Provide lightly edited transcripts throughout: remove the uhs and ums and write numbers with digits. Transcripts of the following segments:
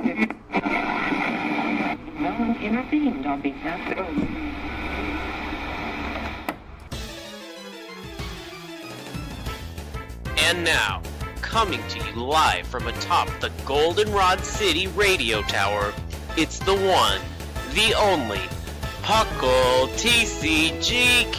No one intervened on behalf of... And now, coming to you live from atop the Goldenrod City radio tower, it's the one, the only, P.U.C.L TCGcast!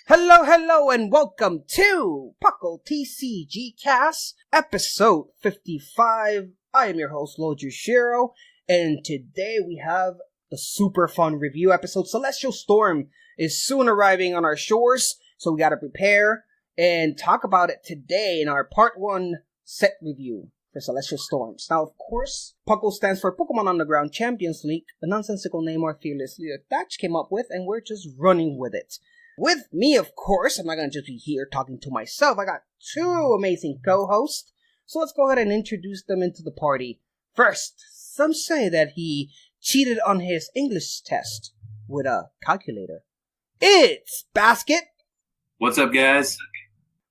Hello, and welcome to P.U.C.L TCGcast, episode 55. I am your host, Lojushiro, and today we have the super fun review episode. Celestial Storm is soon arriving on our shores, so we gotta prepare and talk about it today in our part 1 set review for Celestial Storms. Now, of course, P.U.C.L stands for Pokemon Underground Champions League, the nonsensical name our fearless leader Thatch came up with, and we're just running with it. With me, of course, I'm not gonna just be here talking to myself. I got two amazing co-hosts, so let's go ahead and introduce them into the party. First, some say that he cheated on his English test with a calculator. It's Basket! What's up, guys?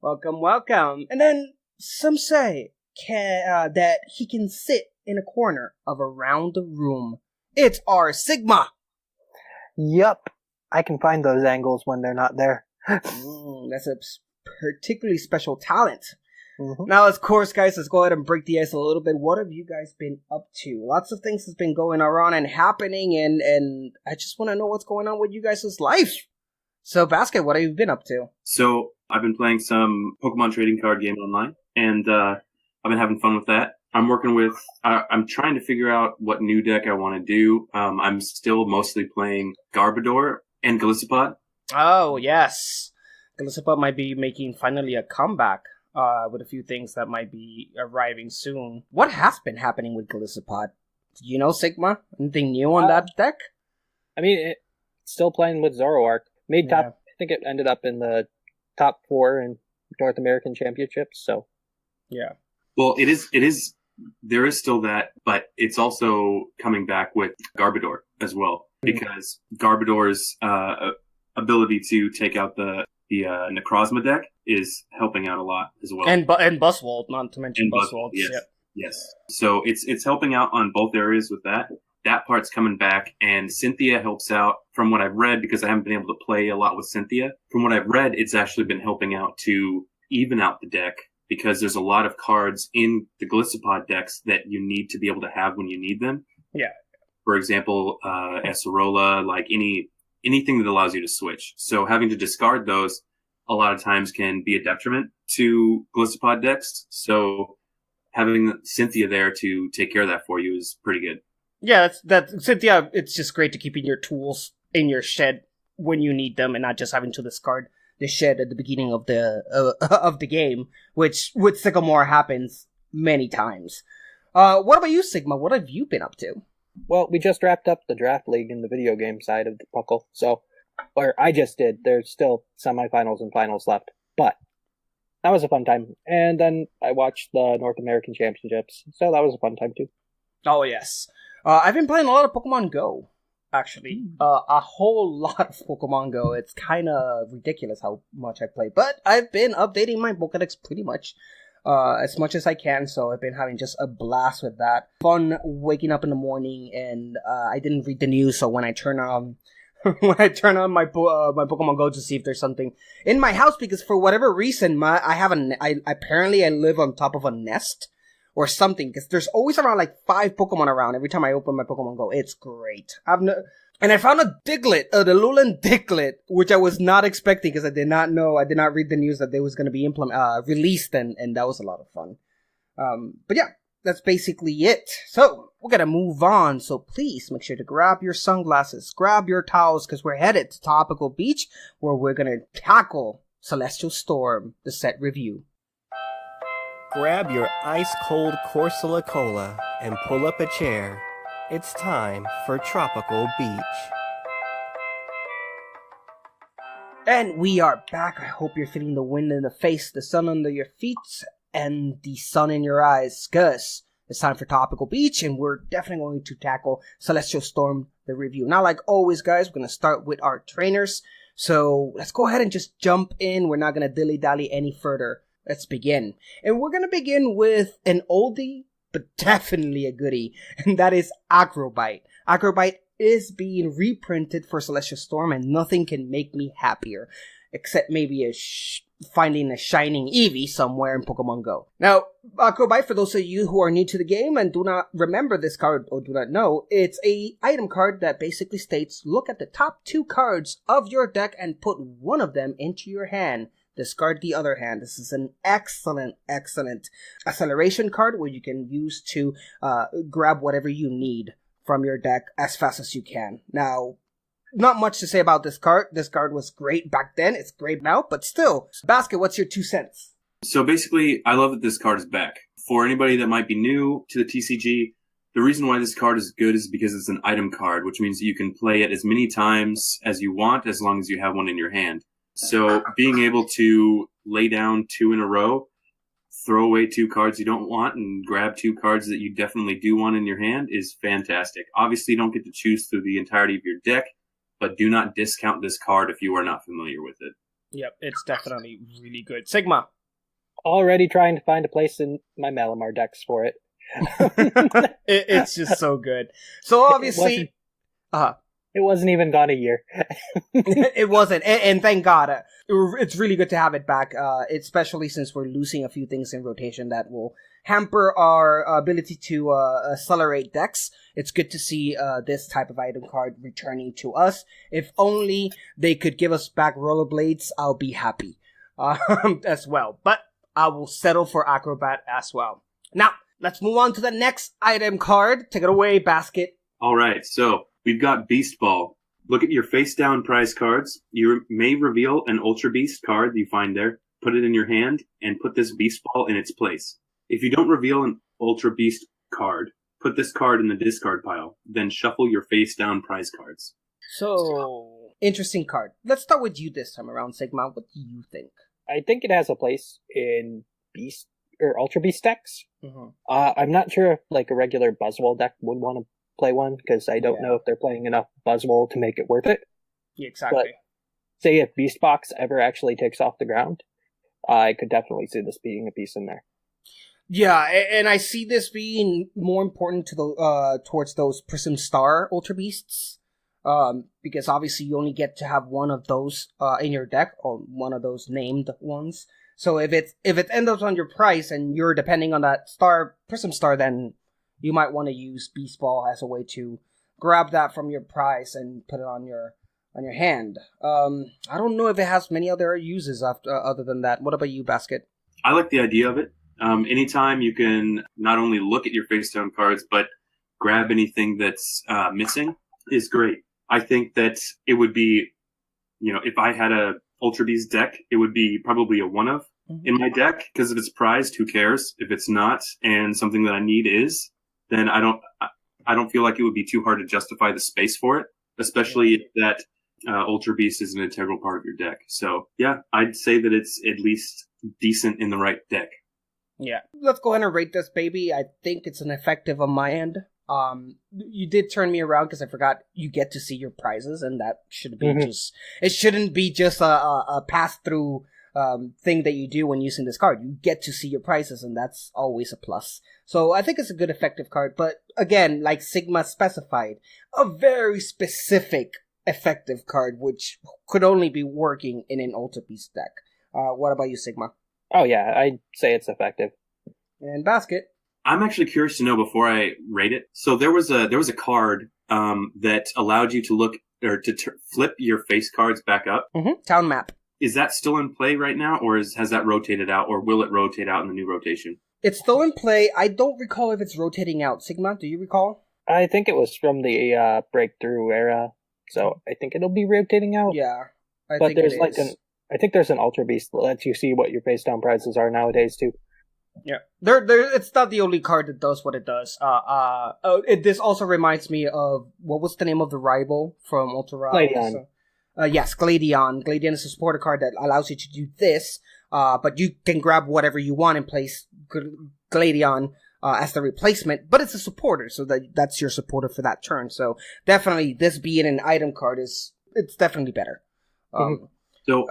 Welcome. And then some say that he can sit in a corner of a round room. It's our Sigma! Yup, I can find those angles when they're not there. That's a particularly special talent. Mm-hmm. Now, of course, guys, let's go ahead and break the ice a little bit. What have you guys been up to? Lots of things has been going around and happening, and I just want to know what's going on with you guys' life. So, Basket, what have you been up to? So, I've been playing some Pokemon trading card game online, and I've been having fun with that. I'm trying to figure out what new deck I want to do. I'm still mostly playing Garbodor and Golisopod. Oh, yes. Golisopod might be making finally a comeback. With a few things that might be arriving soon. What has been happening with Golisopod? Do you know, Sigma? Anything new on that deck? I mean, it's still playing with Zoroark. Made top. I think it ended up in the top 4 in North American Championships. So, yeah. Well, it is. There is still that, but it's also coming back with Garbodor as well, because Garbodor's ability to take out the Necrozma deck is helping out a lot as well. And Buzzwold, not to mention Buzzwold. Yes. So it's helping out on both areas with that. That part's coming back, and Cynthia helps out from what I've read, because I haven't been able to play a lot with Cynthia. From what I've read, it's actually been helping out to even out the deck, because there's a lot of cards in the Golisopod decks that you need to be able to have when you need them. Yeah. For example, Acerola, like anything that allows you to switch. So having to discard those a lot of times can be a detriment to Golisopod decks. So having Cynthia there to take care of that for you is pretty good. Yeah, that's Cynthia. It's just great to keep your tools in your shed when you need them, and not just having to discard the shed at the beginning of the game, which with Sycamore happens many times. What about you, Sigma? What have you been up to? Well, we just wrapped up the draft league in the video game side of the P.U.C.L, so, or I just did. There's still semifinals and finals left, but that was a fun time. And then I watched the North American Championships, so that was a fun time too. Oh, yes. I've been playing a lot of Pokemon Go, actually. A whole lot of Pokemon Go. It's kind of ridiculous how much I play, but I've been updating my Pokedex pretty much as much as I can, so I've been having just a blast with that. Fun waking up in the morning, and I didn't read the news, so when I turn on my Pokemon Go to see if there's something in my house, because for whatever reason, I apparently live on top of a nest or something, because there's always around like 5 Pokemon around every time I open my Pokemon Go. It's great. And I found a Diglett, the Alolan Diglett, which I was not expecting, because I did not read the news that they was going to be released, and that was a lot of fun. But yeah, that's basically it. So, we're going to move on, so please make sure to grab your sunglasses, grab your towels, because we're headed to Tropical Beach, where we're going to tackle Celestial Storm, the set review. Grab your ice-cold Corsola Cola and pull up a chair. It's time for Tropical Beach. And we are back. I hope you're feeling the wind in the face, the sun under your feet, and the sun in your eyes, because it's time for Tropical Beach, and we're definitely going to tackle Celestial Storm, the review. Now, like always, guys, we're going to start with our trainers. So let's go ahead and just jump in. We're not going to dilly-dally any further. let's begin. And we're gonna begin with an oldie, but definitely a goodie, and that is Acrobite. Acrobite is being reprinted for Celestial Storm, and nothing can make me happier, except maybe finding a shining Eevee somewhere in Pokemon Go. Now, Acrobite, for those of you who are new to the game and do not remember this card or do not know, it's a item card that basically states, look at the top 2 cards of your deck and put one of them into your hand. Discard the other hand. This is an excellent acceleration card where you can use to grab whatever you need from your deck as fast as you can. Now, not much to say about this card. This card was great back then. It's great now, but still. Basket, what's your 2 cents? So basically, I love that this card is back. For anybody that might be new to the TCG, the reason why this card is good is because it's an item card, which means that you can play it as many times as you want as long as you have one in your hand. So being able to lay down 2 in a row, throw away 2 cards you don't want, and grab 2 cards that you definitely do want in your hand is fantastic. Obviously, you don't get to choose through the entirety of your deck, but do not discount this card if you are not familiar with it. Yep, it's definitely really good. Sigma. Already trying to find a place in my Malamar decks for it. It's just so good. So obviously... It wasn't even gone a year. It wasn't, and thank God. It's really good to have it back, especially since we're losing a few things in rotation that will hamper our ability to accelerate decks. It's good to see this type of item card returning to us. If only they could give us back Rollerblades, I'll be happy as well. But I will settle for Acrobat as well. Now, let's move on to the next item card. Take it away, Basket. All right, so we've got Beast Ball. Look at your face-down prize cards. You may reveal an Ultra Beast card you find there, put it in your hand, and put this Beast Ball in its place. If you don't reveal an Ultra Beast card, put this card in the discard pile. Then shuffle your face-down prize cards. So, interesting card. Let's start with you this time around, Sigma. What do you think? I think it has a place in Beast or Ultra Beast decks. Mm-hmm. I'm not sure if like a regular Buzzwole deck would want to play one, because I don't know if they're playing enough Buzzwole to make it worth it. Yeah, exactly. But say if Beast Box ever actually takes off the ground, I could definitely see this being a piece in there. Yeah, and I see this being more important to the towards those Prism Star Ultra Beasts, because obviously you only get to have one of those in your deck, or one of those named ones. So if it ends up on your price and you're depending on that Prism Star, then you might want to use Beast Ball as a way to grab that from your prize and put it on your hand. I don't know if it has many other uses other than that. What about you, Basket? I like the idea of it. Anytime you can not only look at your face-down cards, but grab anything that's missing is great. I think that it would be, if I had a Ultra Beast deck, it would be probably a one-of in my deck, because if it's prized, who cares? If it's not, and something that I need is, then I don't feel like it would be too hard to justify the space for it, especially if that Ultra Beast is an integral part of your deck. So yeah, I'd say that it's at least decent in the right deck. Yeah. Let's go ahead and rate this baby. I think it's an effective on my end. You did turn me around because I forgot you get to see your prizes, and that should be it shouldn't be just a pass-through thing that you do when using this card. You get to see your prizes, and that's always a plus. So I think it's a good effective card, but again, like Sigma specified, a very specific effective card, which could only be working in an Ultra Beast deck. What about you, Sigma? Oh yeah, I'd say it's effective. And Basket? I'm actually curious to know before I rate it. So there was a card that allowed you to look or to flip your face cards back up. Mm-hmm. Town map. Is that still in play right now, or has that rotated out, or will it rotate out in the new rotation? It's still in play. I don't recall if it's rotating out. Sigma, do you recall? I think it was from the Breakthrough era, so I think it'll be rotating out. Yeah, I think there's an Ultra Beast that lets you see what your face down prizes are nowadays too. Yeah, it's not the only card that does what it does. This also reminds me of, what was the name of the rival from Ultra Ra? Gladion. Yes, Gladion. Gladion is a supporter card that allows you to do this, but you can grab whatever you want and place Gladion as the replacement, but it's a supporter, so that's your supporter for that turn. So definitely, this being an item card it's definitely better. So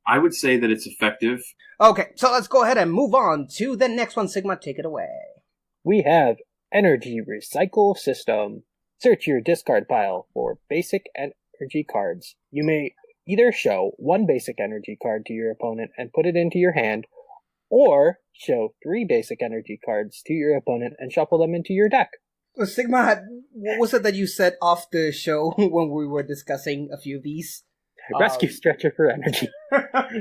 I would say that it's effective. Okay, so let's go ahead and move on to the next one. Sigma, take it away. We have Energy Recycle System. Search your discard pile for basic energy cards. You may either show one basic energy card to your opponent and put it into your hand, or show 3 basic energy cards to your opponent and shuffle them into your deck. Well, Sigma, what was it that you said off the show when we were discussing a few of these? Rescue Stretcher for energy.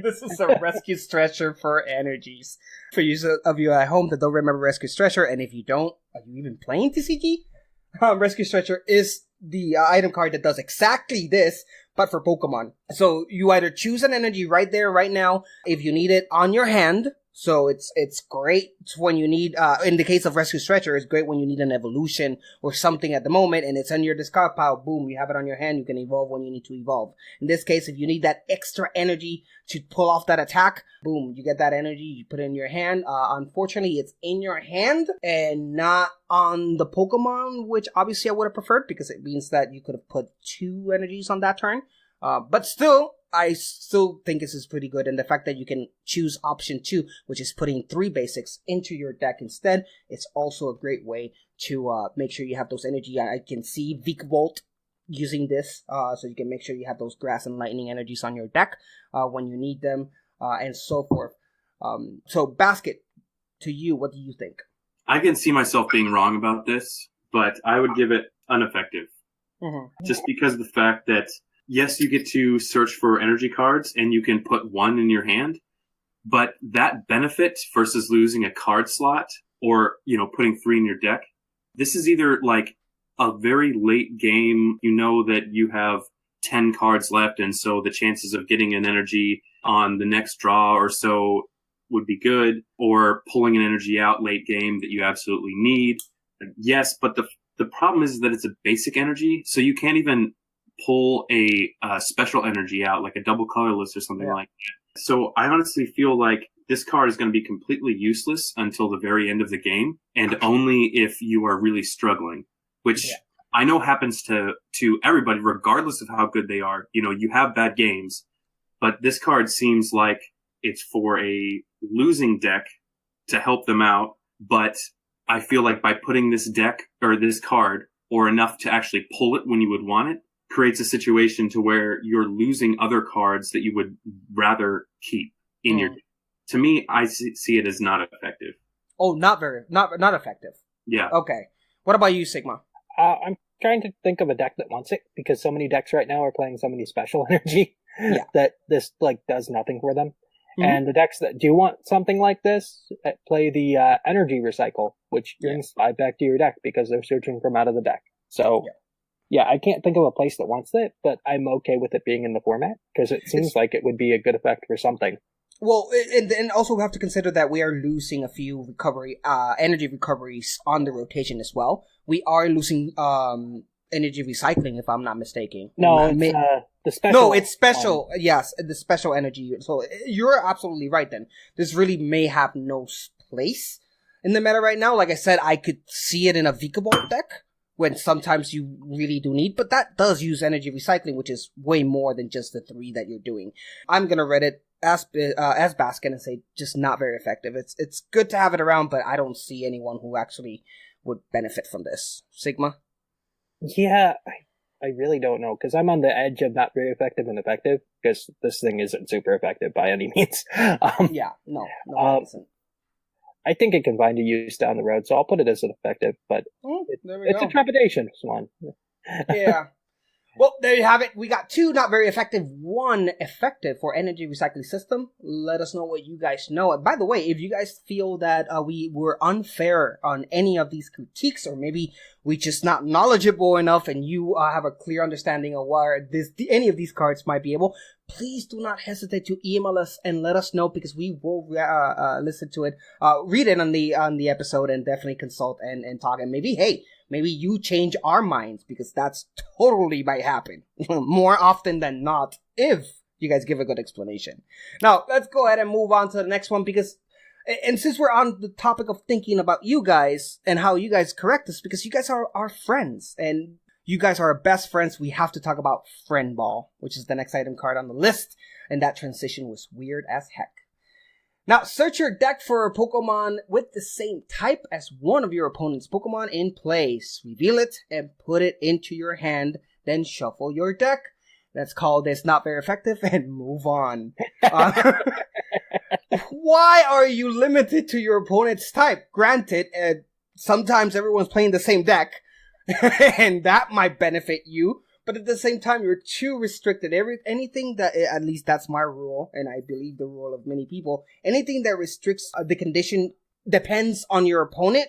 This is a Rescue Stretcher for energies. For you of you at home that don't remember Rescue Stretcher, and if you don't, are you even playing TCG? Rescue Stretcher is the item card that does exactly this, but for Pokemon. So you either choose an energy right there, right now, if you need it on your hand. So it's great when you need, in the case of Rescue Stretcher, it's great when you need an evolution or something at the moment, and it's on your discard pile. Boom, you have it on your hand. You can evolve when you need to evolve. In this case, if you need that extra energy to pull off that attack, boom, you get that energy. You put it in your hand. Unfortunately, it's in your hand and not on the Pokemon, which obviously I would have preferred because it means that you could have put 2 energies on that turn. But still, I still think this is pretty good. And the fact that you can choose option 2, which is putting 3 basics into your deck instead, it's also a great way to make sure you have those energy. I can see Vikavolt using this, so you can make sure you have those grass and lightning energies on your deck when you need them, and so forth. So, Basket, to you, what do you think? I can see myself being wrong about this, but I would give it ineffective. Mm-hmm. Just because of the fact that, yes, you get to search for energy cards and you can put 1 in your hand, but that benefit versus losing a card slot or, putting 3 in your deck, this is either like a very late game, that you have 10 cards left, and so the chances of getting an energy on the next draw or so would be good, or pulling an energy out late game that you absolutely need. Yes, but the problem is that it's a basic energy, so you can't even pull a special energy out, like a double colorless or something like that. So I honestly feel like this card is going to be completely useless until the very end of the game, and only if you are really struggling, which I know happens to everybody, regardless of how good they are. You have bad games, but this card seems like it's for a losing deck to help them out. But I feel like by putting this deck or this card, or enough to actually pull it when you would want it, creates a situation to where you're losing other cards that you would rather keep in your deck. To me, I see it as not effective. Oh, not effective. Yeah. Okay. What about you, Sigma? I'm trying to think of a deck that wants it, because so many decks right now are playing so many special energy that this does nothing for them. Mm-hmm. And the decks that do want something like this play the energy recycle, which brings 5 back to your deck because they're searching from out of the deck. So I can't think of a place that wants it, but I'm okay with it being in the format because it seems like it would be a good effect for something. Well, and also we have to consider that we are losing a few energy recoveries on the rotation as well. We are losing energy recycling, if I'm not mistaken. No, the special. No, it's special. Yes, the special energy. So you're absolutely right. Then this really may have no place in the meta right now. Like I said, I could see it in a Vikavolt deck when sometimes you really do need, but that does use energy recycling, which is way more than just the 3 that you're doing. I'm gonna read it as Baskin and say just not very effective. It's good to have it around, but I don't see anyone who actually would benefit from this. Sigma? Yeah, I really don't know, because I'm on the edge of not very effective and effective, because this thing isn't super effective by any means. No, it isn't. I think it can find a use down the road, so I'll put it as an effective, but it's a trepidation one. Yeah. Well, there you have it. We got 2 not very effective, 1 effective for energy recycling system. Let us know what you guys know. And by the way, if you guys feel that we were unfair on any of these critiques, or maybe we just not knowledgeable enough and you have a clear understanding of where any of these cards might be able, please do not hesitate to email us and let us know, because we will listen to it, read it on the episode, and definitely consult and talk. And maybe you change our minds, because that's totally might happen more often than not if you guys give a good explanation. Now, let's go ahead and move on to the next one, because, and since we're on the topic of thinking about you guys and how you guys correct us, because you guys are our friends, and You guys are best friends. We have to talk about Friend Ball, which is the next item card on the list. And that transition was weird as heck. Now, search your deck for a Pokemon with the same type as one of your opponent's Pokemon in place. Reveal it and put it into your hand. Then shuffle your deck. Let's call this not very effective and move on. Why are you limited to your opponent's type? Granted, sometimes everyone's playing the same deck, and that might benefit you. But at the same time, you're too restricted. Anything that, at least that's my rule, and I believe the rule of many people, anything that restricts the condition depends on your opponent,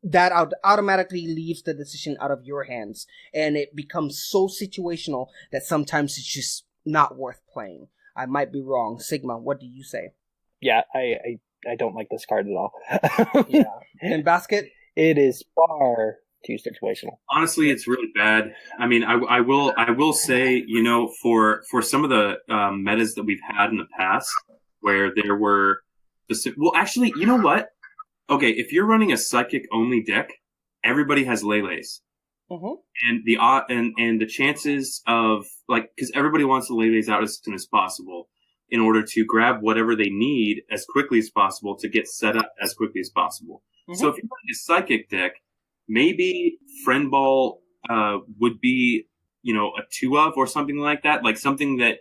that automatically leaves the decision out of your hands. And it becomes so situational that sometimes it's just not worth playing. I might be wrong. Sigma, what do you say? Yeah, I don't like this card at all. Yeah. And Basket? It is far too situational. Honestly, it's really bad. I mean, I will say, you know, for some of the metas that we've had in the past, where there were well, actually, you know what? Okay, if you're running a psychic only deck, everybody has Lele's. Mm-hmm. And the chances of, like, because everybody wants the Lele's out as soon as possible in order to grab whatever they need as quickly as possible to get set up as quickly as possible. Mm-hmm. So if you're running a psychic deck, maybe Friend Ball would be, you know, a 2 of or something like that. Like something that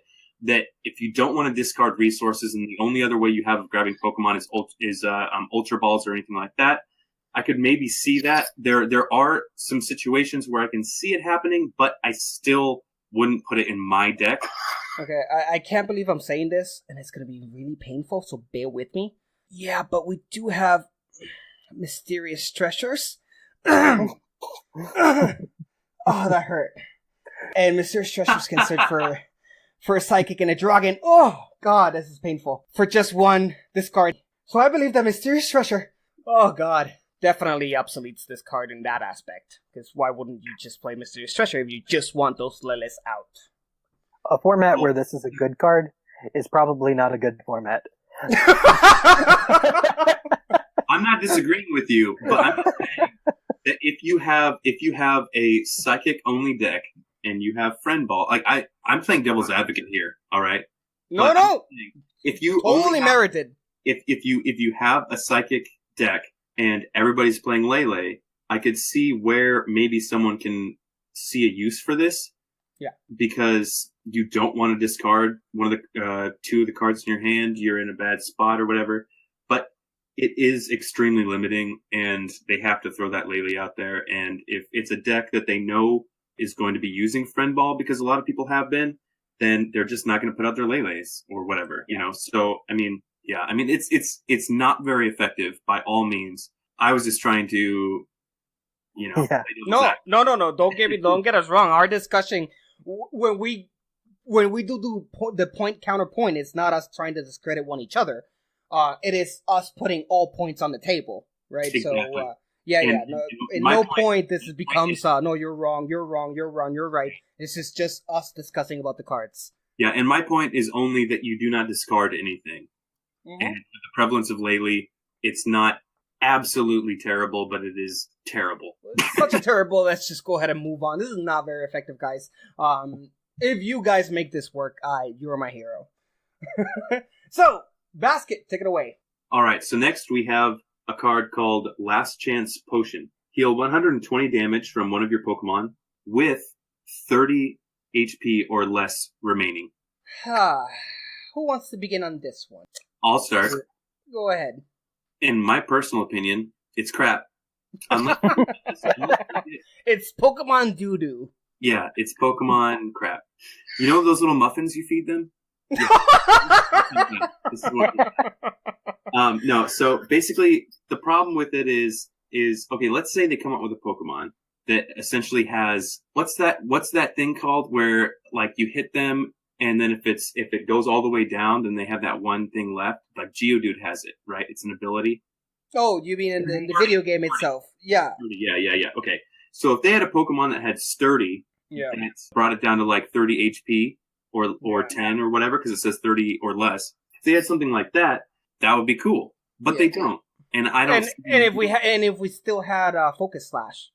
if you don't want to discard resources and the only other way you have of grabbing Pokemon is Ultra Balls or anything like that, I could maybe see that. There are some situations where I can see it happening, but I still wouldn't put it in my deck. Okay, I can't believe I'm saying this, and it's going to be really painful, so bear with me. Yeah, but we do have mysterious treasures. Oh, that hurt. And mysterious treasures can search for a psychic and a dragon. Oh, God, this is painful. For just one discard. So I believe that mysterious treasure, oh, God, definitely obsoletes this card in that aspect. Because why wouldn't you just play mysterious treasure if you just want those Liliths out? A format where this is a good card is probably not a good format. I'm not disagreeing with you, but I'm saying that if you have a psychic only deck and you have Friend Ball, like I'm playing devil's advocate here, all right? No. If you totally merited. If you have a psychic deck and everybody's playing Lele, I could see where maybe someone can see a use for this. Yeah. Because you don't want to discard one of the 2 of the cards in your hand, you're in a bad spot or whatever. But it is extremely limiting, and they have to throw that Lele out there. And if it's a deck that they know is going to be using Friend Ball, because a lot of people have been, then they're just not going to put out their Lele's or whatever, you know. So I mean, yeah, I mean it's not very effective by all means. I was just trying to, you know. Yeah. No. Don't get us wrong. Our discussion when we do the point counterpoint, it's not us trying to discredit one each other. It is us putting all points on the table, right? Exactly. So, no point this becomes, no, you're wrong, you're right. This is just us discussing about the cards. Yeah, and my point is only that you do not discard anything. Mm-hmm. And with the prevalence of Lele, it's not absolutely terrible, but it is terrible. It's such a terrible, let's just go ahead and move on. This is not very effective, guys. If you guys make this work, you're my hero. So, Basket, take it away. Alright, so next we have a card called Last Chance Potion. Heal 120 damage from one of your Pokemon with 30 HP or less remaining. Who wants to begin on this one? I'll start. Go ahead. In my personal opinion, it's crap. It's Pokemon doo-doo. Yeah, it's Pokemon crap. You know those little muffins you feed them? This is what no, so basically the problem with it is okay, let's say they come up with a Pokemon that essentially has what's that thing called where like you hit them and then if it goes all the way down then they have that one thing left. Like Geodude has it, right? It's an ability. Oh, you mean in the video game itself? Yeah. Yeah. Okay. So if they had a Pokemon that had Sturdy, and it's brought it down to like 30 HP or 10 or whatever, because it says 30 or less. If they had something like that, that would be cool. But they don't, and I don't. And if we still had Focus Slash,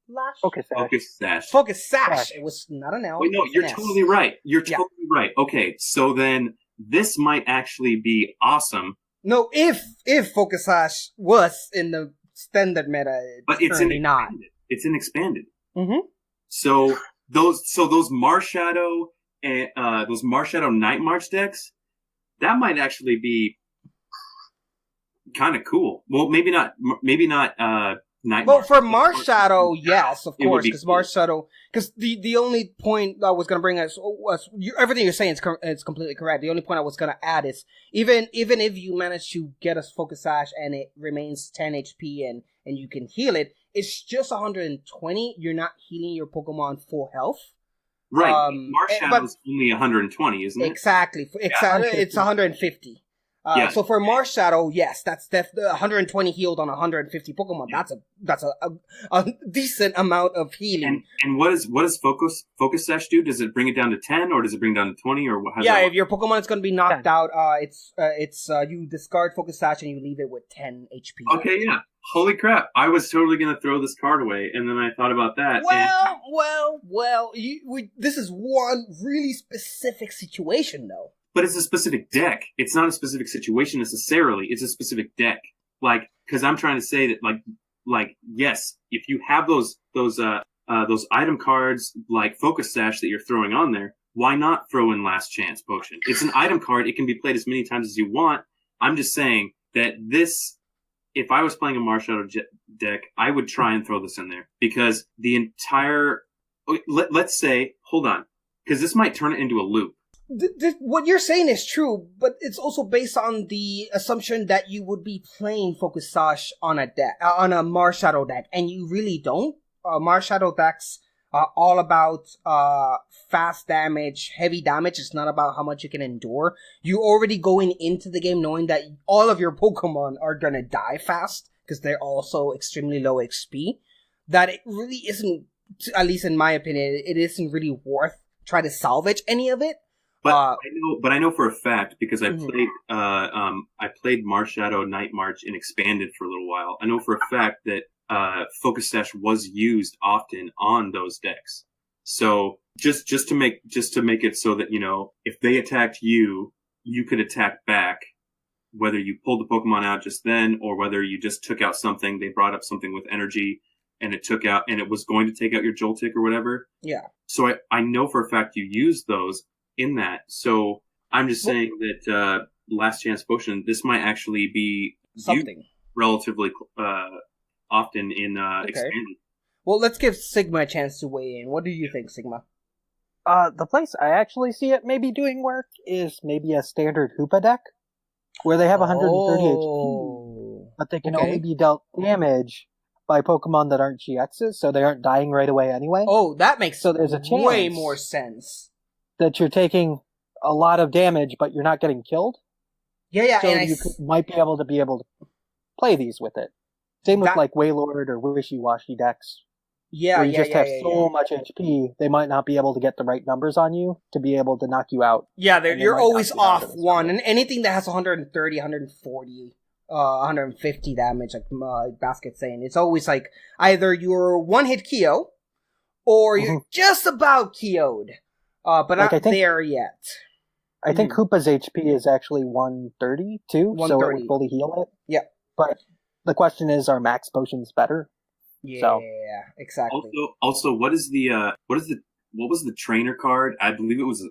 Lash? Focus Sash. Focus Sash. Focus Sash. Sash. It was not an L. Wait, no, it's you're an S. totally right. You're Yeah. totally right. Okay, so then this might actually be awesome. No, if Focus Sash was in the standard meta, But it's currently not. It's in expanded. Mm-hmm. So those Marshadow and those Marshadow Night March decks, that might actually be kind of cool. Well, maybe not Night Well, March. for Marshadow, yes, of It would course, be because cool. Marshadow, because the only point I was going to bring us was everything you're saying is completely correct. The only point I was going to add is even if you manage to get a Focus Sash and it remains 10 HP and you can heal it, it's just 120. You're not healing your Pokemon full health. Right. but- Marshadow's only 120, isn't it? Exactly. It's 150. Yeah. So for Marshadow, yes, that's 120 healed on 150 Pokemon. That's a decent amount of healing. And what does Focus Sash do? Does it bring it down to 10 or does it bring it down to 20 or what? Yeah, if your Pokemon is going to be knocked out, it's you discard Focus Sash and you leave it with 10 HP. Okay, yeah. Holy crap! I was totally gonna throw this card away, and then I thought about that. Well. This is one really specific situation, though. But it's a specific deck. It's not a specific situation necessarily. It's a specific deck. Like, because I'm trying to say that, like, yes, if you have those item cards like Focus Sash that you're throwing on there, why not throw in Last Chance Potion? It's an item card. It can be played as many times as you want. I'm just saying that this, if I was playing a Marshadow deck, I would try and throw this in there because the entire, let's say, hold on, because this might turn it into a loop. What you're saying is true, but it's also based on the assumption that you would be playing Focus Sash on a deck, on a Marshadow deck, and you really don't. Marshadow decks are all about fast damage, heavy damage. It's not about how much you can endure. You're already going into the game knowing that all of your Pokemon are gonna die fast because they're also extremely low XP. That it really isn't, at least in my opinion, it isn't really worth trying to salvage any of it. But I know for a fact because I played Marshadow Night March and expanded for a little while. I know for a fact that Focus Sash was used often on those decks. So just to make it so that, you know, if they attacked you, you could attack back, whether you pulled the Pokemon out just then or whether you just took out something, they brought up something with energy and it was going to take out your Joltik or whatever. Yeah. So I know for a fact you used those in that. So I'm just saying that Last Chance Potion, this might actually be something relatively often in expanded. Well, let's give Sigma a chance to weigh in. What do you think, Sigma? The place I actually see it maybe doing work is maybe a standard Hoopa deck, where they have 130 HP, but they can only be dealt damage by Pokemon that aren't GXs, so they aren't dying right away anyway. Oh, that makes so there's a chance way more sense. That you're taking a lot of damage, but you're not getting killed. Yeah, so and you might be able to play these with it. Same with like Wailord or Wishy-Washy decks. Yeah, where you just have so much HP, they might not be able to get the right numbers on you to be able to knock you out. Yeah, you're always off one, and anything that has 130, 140, 150 damage, like Basket's saying, it's always like either you're one-hit KO, or you're just about KO'd. But not there yet. I think Hoopa's HP is actually 130 too, so it would fully heal it. Yeah. But the question is, are max potions better? Yeah, exactly. Also, what was the trainer card? I believe it was a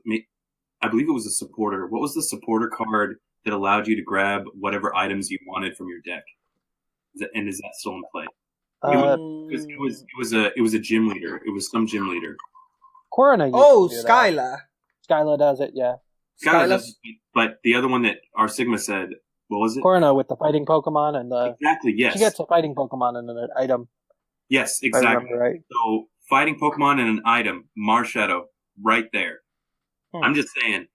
supporter. What was the supporter card that allowed you to grab whatever items you wanted from your deck? Is that still in play? It was a gym leader. It was some gym leader. Corona. Skyla. Skyla does it, yeah. Skyla does it, but the other one that our Sigma said, what was it? Corona with the fighting Pokemon and the... Exactly, yes. She gets a fighting Pokemon and an item. Yes, exactly. Right. So, fighting Pokemon and an item, Marshadow, right there. I'm just saying.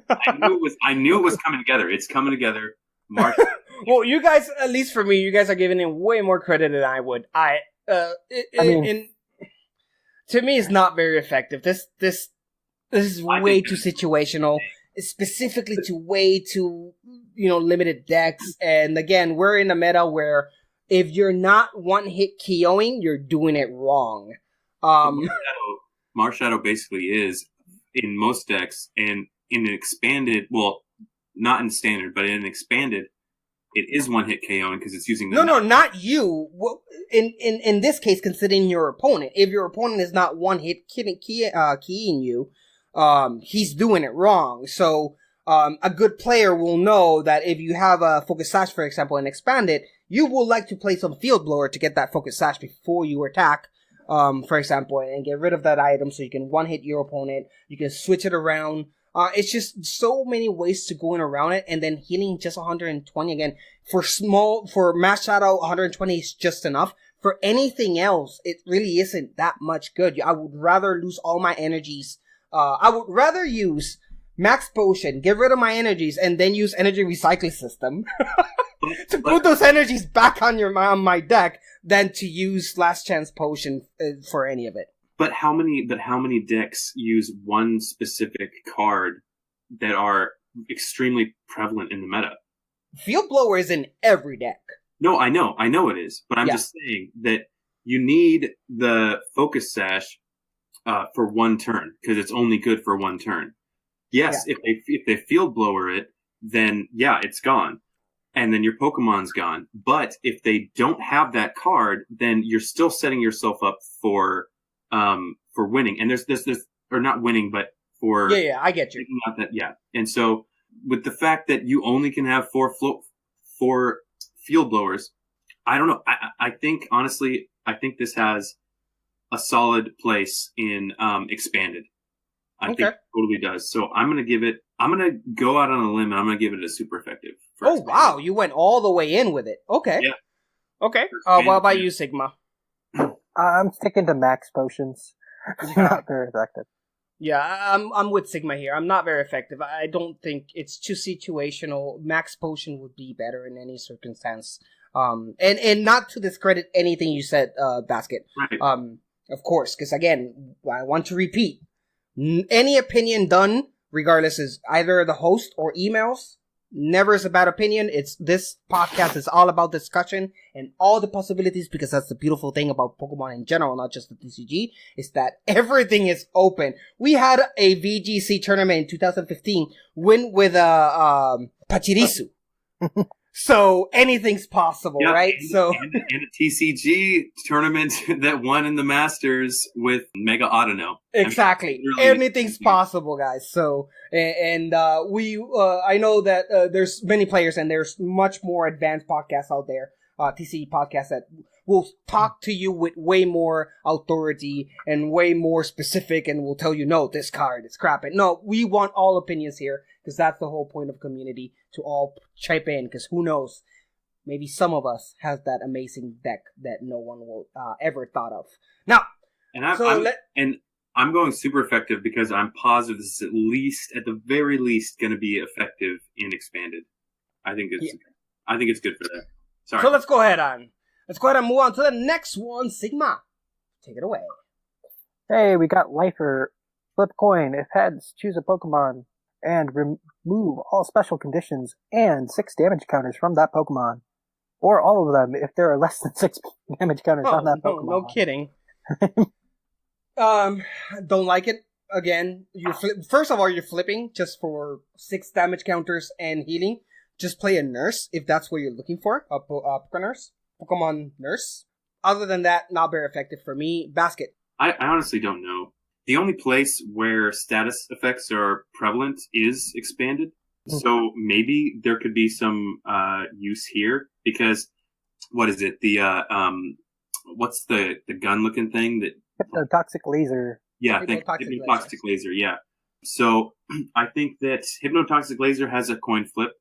I knew it was coming together. It's coming together. Marshadow. Well, you guys, at least for me, you guys are giving him way more credit than I would. To me, it's not very effective. This is way too situational, specifically to way too limited decks. And again, we're in a meta where if you're not one-hit KOing, you're doing it wrong. Marshadow basically is, in most decks, and in an expanded, well, not in standard, but in an expanded, it is one-hit KOing because it's using the... No, not you. Well, in this case, considering your opponent. If your opponent is not one-hit keying you, he's doing it wrong. So, a good player will know that if you have a Focus Sash, for example, and expand it, you will like to play some Field Blower to get that Focus Sash before you attack, for example, and get rid of that item so you can one-hit your opponent. You can switch it around. It's just so many ways to going around it, and then healing just 120 again. For Mass Shadow, 120 is just enough. For anything else, it really isn't that much good. I would rather lose all my energies. I would rather use Max Potion, get rid of my energies, and then use Energy Recycling System to put those energies back on my deck than to use Last Chance Potion for any of it. But how many decks use one specific card that are extremely prevalent in the meta? Field Blower is in every deck. No, I know it is. But I'm just saying that you need the Focus Sash for one turn because it's only good for one turn. Yes, if they Field Blower it, then it's gone, and then your Pokemon's gone. But if they don't have that card, then you're still setting yourself up for winning. And there's this, or not winning, but for... Yeah, I get you. Out that, and so, with the fact that you only can have four Field Blowers, I don't know. I think, honestly, this has a solid place in Expanded. I think it totally does. So I'm going to go out on a limb and I'm going to give it a super effective. Oh, wow. You went all the way in with it. Okay. Yeah. Okay. What about you, Sigma? I'm sticking to Max Potions. Not very effective. Yeah, I'm with Sigma here. I'm not very effective. I don't think it's too situational. Max Potion would be better in any circumstance. And not to discredit anything you said, Basket. Right. Of course, because again, I want to repeat. Any opinion done, regardless, is either the host or emails. Never is a bad opinion. This podcast is all about discussion and all the possibilities, because that's the beautiful thing about Pokemon in general, not just the TCG, is that everything is open. We had a VGC tournament in 2015 win with Pachirisu. So anything's possible, right? And a TCG tournament that won in the Masters with Mega Autono. Exactly. Anything's possible, guys. So, and I know that there's many players and there's much more advanced podcasts out there, TCG podcasts that will talk to you with way more authority and way more specific and will tell you, no, this card is crap. And no, we want all opinions here, because that's the whole point of community, to all chip in, because who knows, maybe some of us has that amazing deck that no one will ever thought of. Now, I'm going super effective because I'm positive this is at the very least, going to be effective in Expanded. I think it's good for that. Sorry. So let's go ahead and move on to the next one. Sigma, take it away. Hey, we got Lifer. Flip coin. If heads, choose a Pokemon and remove all special conditions and 6 damage counters from that Pokemon. Or all of them if there are less than 6 damage counters on that Pokemon. No kidding. Don't like it. Again, first of all, you're flipping just for 6 damage counters and healing. Just play a nurse if that's what you're looking for. A Pokemon nurse. Other than that, not very effective for me. Basket. I honestly don't know. The only place where status effects are prevalent is Expanded. Mm-hmm. So maybe there could be some use here, because what is it? What's the gun looking thing that Hypnotoxic Laser. Yeah, I think Hypnotoxic Laser, yeah. So I think that Hypnotoxic Laser has a coin flip.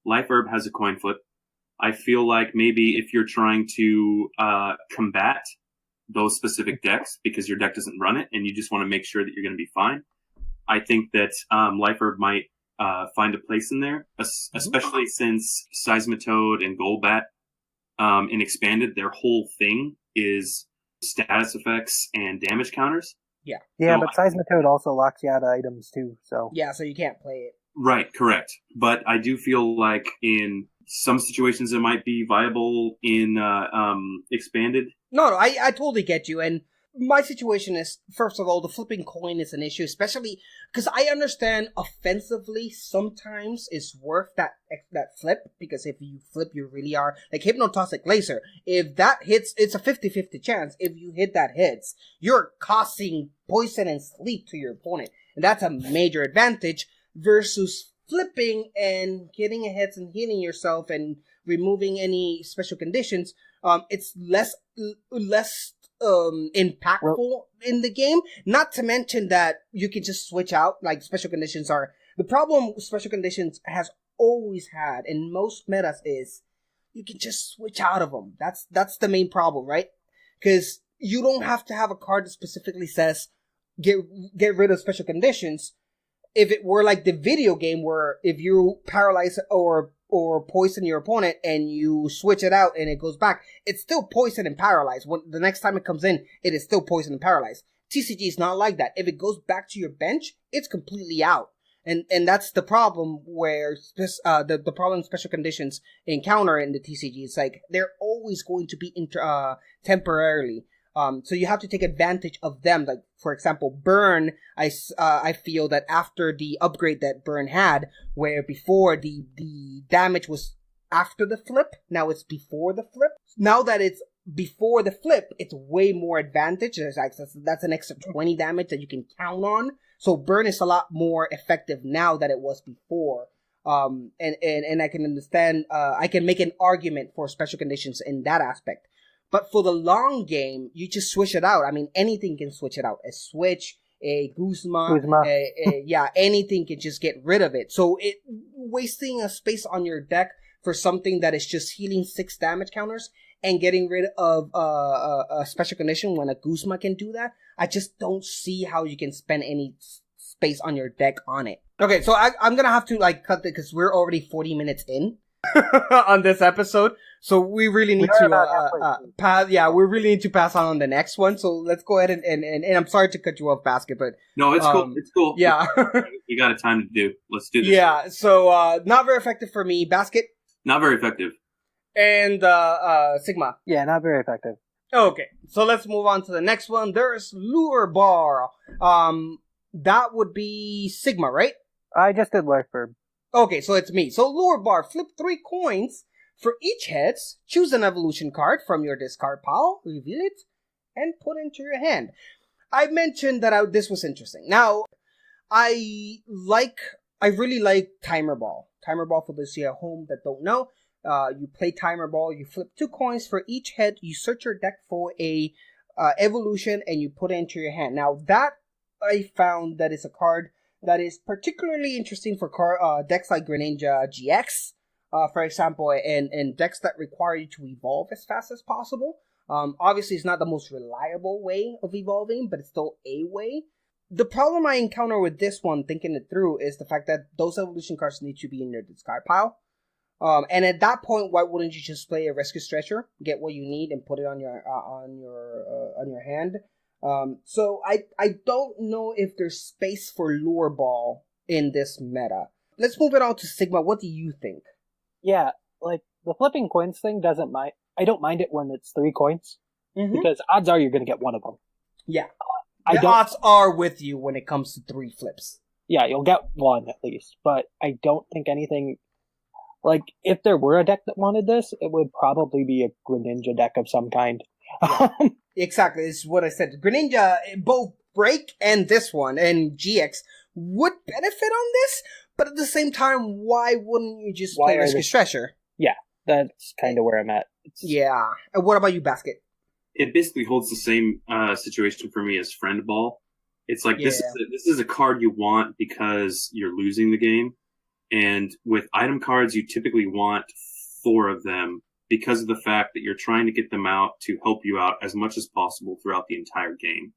Life Herb has a coin flip. I feel like maybe if you're trying to combat those specific decks because your deck doesn't run it and you just want to make sure that you're going to be fine, I think that Life Herb might find a place in there, especially since Seismitoad and Golbat in Expanded, their whole thing is status effects and damage counters. Yeah. Yeah, so but Seismitoad also locks you out of items too, so. Yeah, so you can't play it. Right, correct. But I do feel like in some situations it might be viable in expanded. No, I totally get you. And my situation is, first of all, the flipping coin is an issue, especially because I understand offensively sometimes it's worth that flip, because if you flip, you really are, like Hypnotoxic Laser. If that hits, it's a 50-50 chance. If you hit that hits, you're causing poison and sleep to your opponent. And that's a major advantage versus flipping and getting a hit and healing yourself and removing any special conditions. It's less impactful in the game. Not to mention that you can just switch out, like special conditions are. The problem special conditions has always had in most metas is you can just switch out of them. That's the main problem, right? Because you don't have to have a card that specifically says get rid of special conditions. If it were like the video game where if you paralyze or poison your opponent and you switch it out and it goes back, it's still poison and paralyzed. When the next time it comes in, it is still poison and paralyzed. TCG is not like that. If it goes back to your bench, it's completely out. And that's the problem where the problem special conditions encounter in the TCG. It's like they're always going to be temporarily. So you have to take advantage of them. Like, for example, Burn, I feel that after the upgrade that Burn had, where before the damage was after the flip, now it's before the flip. Now that it's before the flip, it's way more advantage. That's an extra 20 damage that you can count on. So Burn is a lot more effective now than it was before. And I can understand, I can make an argument for special conditions in that aspect. But for the long game, you just switch it out. I mean, anything can switch it out. A Switch, a Guzma. Yeah, anything can just get rid of it. So wasting a space on your deck for something that is just healing 6 damage counters and getting rid of a special condition when a Guzma can do that, I just don't see how you can spend any space on your deck on it. Okay, so I'm gonna have to cut it because we're already 40 minutes in on this episode. So we really need to pass. Yeah, we really need to pass on the next one. So let's go ahead and I'm sorry to cut you off, Basket, but no, it's cool. It's cool. Yeah, you got a time to do. Let's do this. Yeah. So not very effective for me. Basket. Not very effective. And Sigma. Yeah, not very effective. Okay, so let's move on to the next one. There's Lure Bar. That would be Sigma, right? I just did Lure Bar. Okay, so it's me. So Lure Bar, flip 3 coins. For each heads, choose an evolution card from your discard pile, reveal it, and put it into your hand. I mentioned that this was interesting. Now, I really like Timer Ball. Timer Ball, for those of you at home that don't know, you play Timer Ball, you flip 2 coins for each head, you search your deck for a evolution, and you put it into your hand. Now, that I found that is a card that is particularly interesting for decks like Greninja GX. For example, and decks that require you to evolve as fast as possible. Obviously, it's not the most reliable way of evolving, but it's still a way. The problem I encounter with this one, thinking it through, is the fact that those evolution cards need to be in your discard pile. And at that point, why wouldn't you just play a Rescue Stretcher, get what you need, and put it on your hand? So I don't know if there's space for Lure Ball in this meta. Let's move it on to Sigma. What do you think? Yeah, the flipping coins thing doesn't mind. I don't mind it when it's 3 coins, because odds are you're going to get one of them. Yeah. The odds are with you when it comes to 3 flips. Yeah, you'll get one at least, but I don't think anything... if there were a deck that wanted this, it would probably be a Greninja deck of some kind. Yeah. Exactly, it's what I said. Greninja, both Break and this one, and GX, would benefit on this, but at the same time, why wouldn't you just play Rescue Stretcher? Yeah, that's kind of where I'm at. Yeah. And what about you, Basket? It basically holds the same situation for me as Friend Ball. It's like, this is a card you want because you're losing the game. And with item cards, you typically want 4 of them because of the fact that you're trying to get them out to help you out as much as possible throughout the entire game.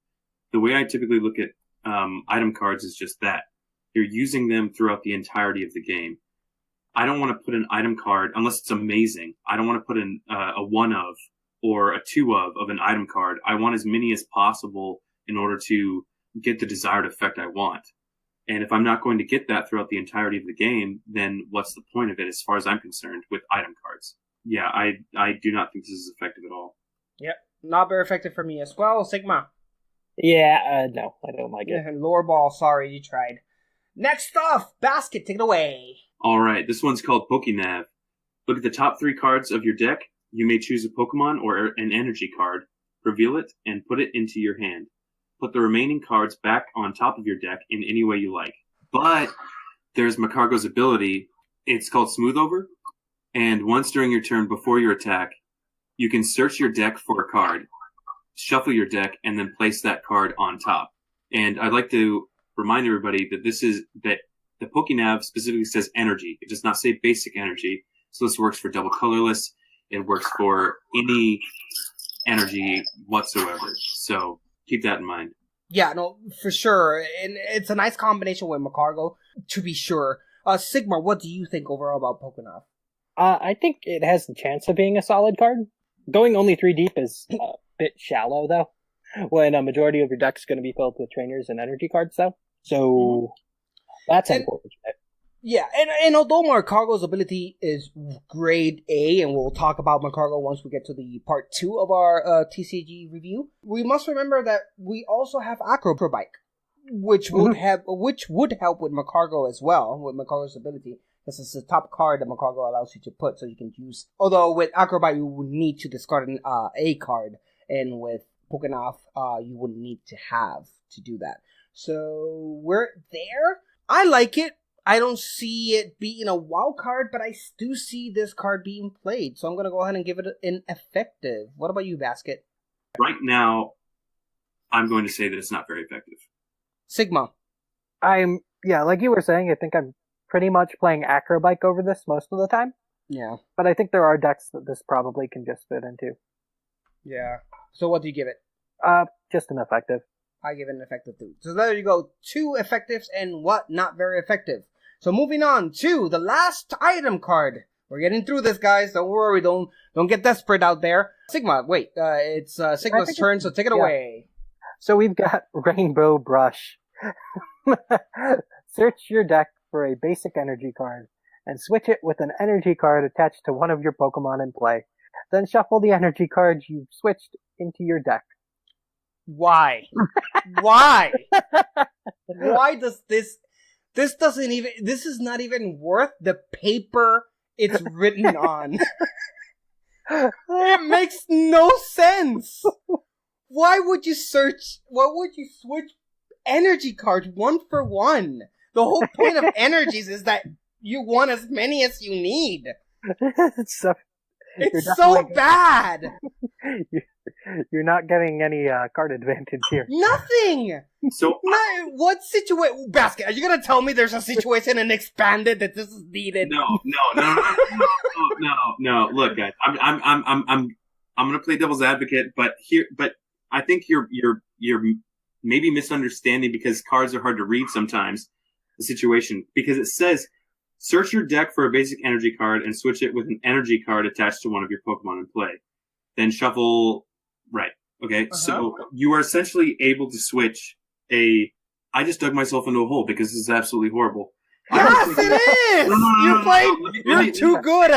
The way I typically look at item cards is just that. You're using them throughout the entirety of the game. I don't want to put an item card, unless it's amazing. I don't want to put in a 1 of or a 2 of an item card. I want as many as possible in order to get the desired effect I want. And if I'm not going to get that throughout the entirety of the game, then what's the point of it as far as I'm concerned with item cards? Yeah, I do not think this is effective at all. Yep, not very effective for me as well. Sigma. Yeah, no, I don't like it. Lower ball, sorry, you tried. Next off, Basket, take it away. All right, this one's called PokeNav. Look at the top 3 cards of your deck. You may choose a Pokemon or an energy card, reveal it, and put it into your hand. Put the remaining cards back on top of your deck in any way you like. But there's Macargo's ability. It's called Smooth Over. And once during your turn before your attack, you can search your deck for a card, shuffle your deck, and then place that card on top. And I'd like to remind everybody that that the PokeNav specifically says energy. It does not say basic energy. So this works for double colorless. It works for any energy whatsoever. So keep that in mind. Yeah, no, for sure. And it's a nice combination with Macargo, to be sure. Sigma, what do you think overall about PokeNav? I think it has the chance of being a solid card. Going only 3 deep is a bit shallow, though, when a majority of your deck's going to be filled with trainers and energy cards, though. So that's unfortunate. Yeah, and although Macargo's ability is grade A, and we'll talk about Macargo once we get to the part 2 of our TCG review, we must remember that we also have Acrobike, which would help with Macargo as well, with Macargo's ability. This is the top card that Macargo allows you to put, so you can use. Although with Acrobike you would need to discard an A card, and with PokeNav you wouldn't need to have to do that. So we're there. I like it. I don't see it being a wild card, but I do see this card being played. So I'm going to go ahead and give it an effective. What about you, Basket? Right now, I'm going to say that it's not very effective. Sigma. Like you were saying, I think I'm pretty much playing Acrobike over this most of the time. Yeah. But I think there are decks that this probably can just fit into. Yeah. So what do you give it? Just an effective. I give it an effective too. So there you go. 2 effectives and what not very effective. So moving on to the last item card. We're getting through this, guys. Don't worry. Don't get desperate out there. Sigma, wait. It's Sigma's turn, so take it away. So we've got Rainbow Brush. Search your deck for a basic energy card and switch it with an energy card attached to one of your Pokemon in play. Then shuffle the energy cards you've switched into your deck. Why? Why? Why does this doesn't even, this is not even worth the paper it's written on. It makes no sense. Why would you switch energy cards one for one? The whole point of energies is that you want as many as you need. It's so bad. You're not getting any card advantage here. Nothing. So what situation? Basket, are you gonna tell me there's a situation in Expanded that this is needed? No. Look, guys, I'm gonna play devil's advocate, but I think you're maybe misunderstanding because cards are hard to read sometimes. The situation, because it says search your deck for a basic energy card and switch it with an energy card attached to one of your Pokemon in play. Then shuffle. Right. Okay. Uh-huh. So you are essentially able to switch I just dug myself into a hole because this is absolutely horrible. Yes, it is! You're too good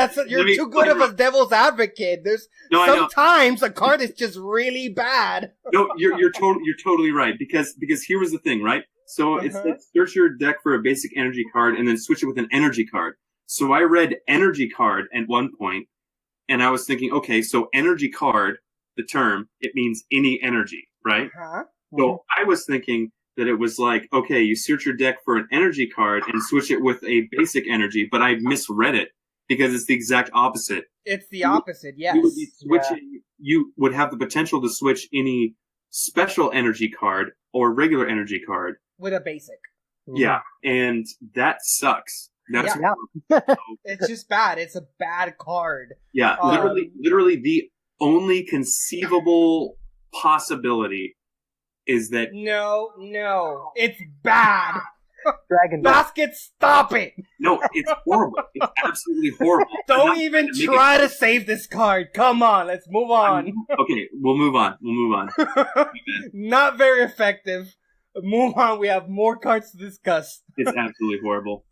of a devil's advocate. Sometimes a card is just really bad. No, you're totally right. Because here was the thing, right? So it's search your deck for a basic energy card and then switch it with an energy card. So I read energy card at one point, and I was thinking, okay, so energy card, the term, it means any energy, right? Uh-huh. So I was thinking that it was like, okay, you search your deck for an energy card and switch it with a basic energy, but I misread it because it's the exact opposite. It's the opposite, yes. You would be switching, you would have the potential to switch any special energy card or regular energy card with a basic. Yeah, and that sucks. That's it's just bad. It's a bad card. Yeah, literally the only conceivable possibility is that no, it's bad. Dragon Basket, stop it! No, it's horrible. It's absolutely horrible. Don't even try to save this card. Come on, let's move on. Okay, we'll move on. Not very effective. Move on. We have more cards to discuss. It's absolutely horrible.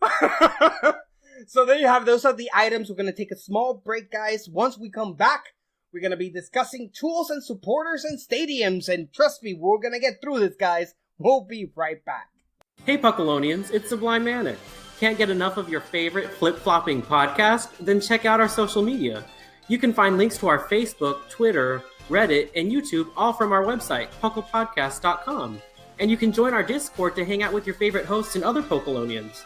So there you have. Those are the items. We're gonna take a small break, guys. Once we come back, we're gonna be discussing tools and supporters and stadiums. And trust me, we're gonna get through this, guys. We'll be right back. Hey Puckalonians, it's Sublime Manic. Can't get enough of your favorite flip-flopping podcast? Then check out our social media. You can find links to our Facebook, Twitter, Reddit, and YouTube all from our website, pucklepodcast.com. And you can join our Discord to hang out with your favorite hosts and other Puckalonians.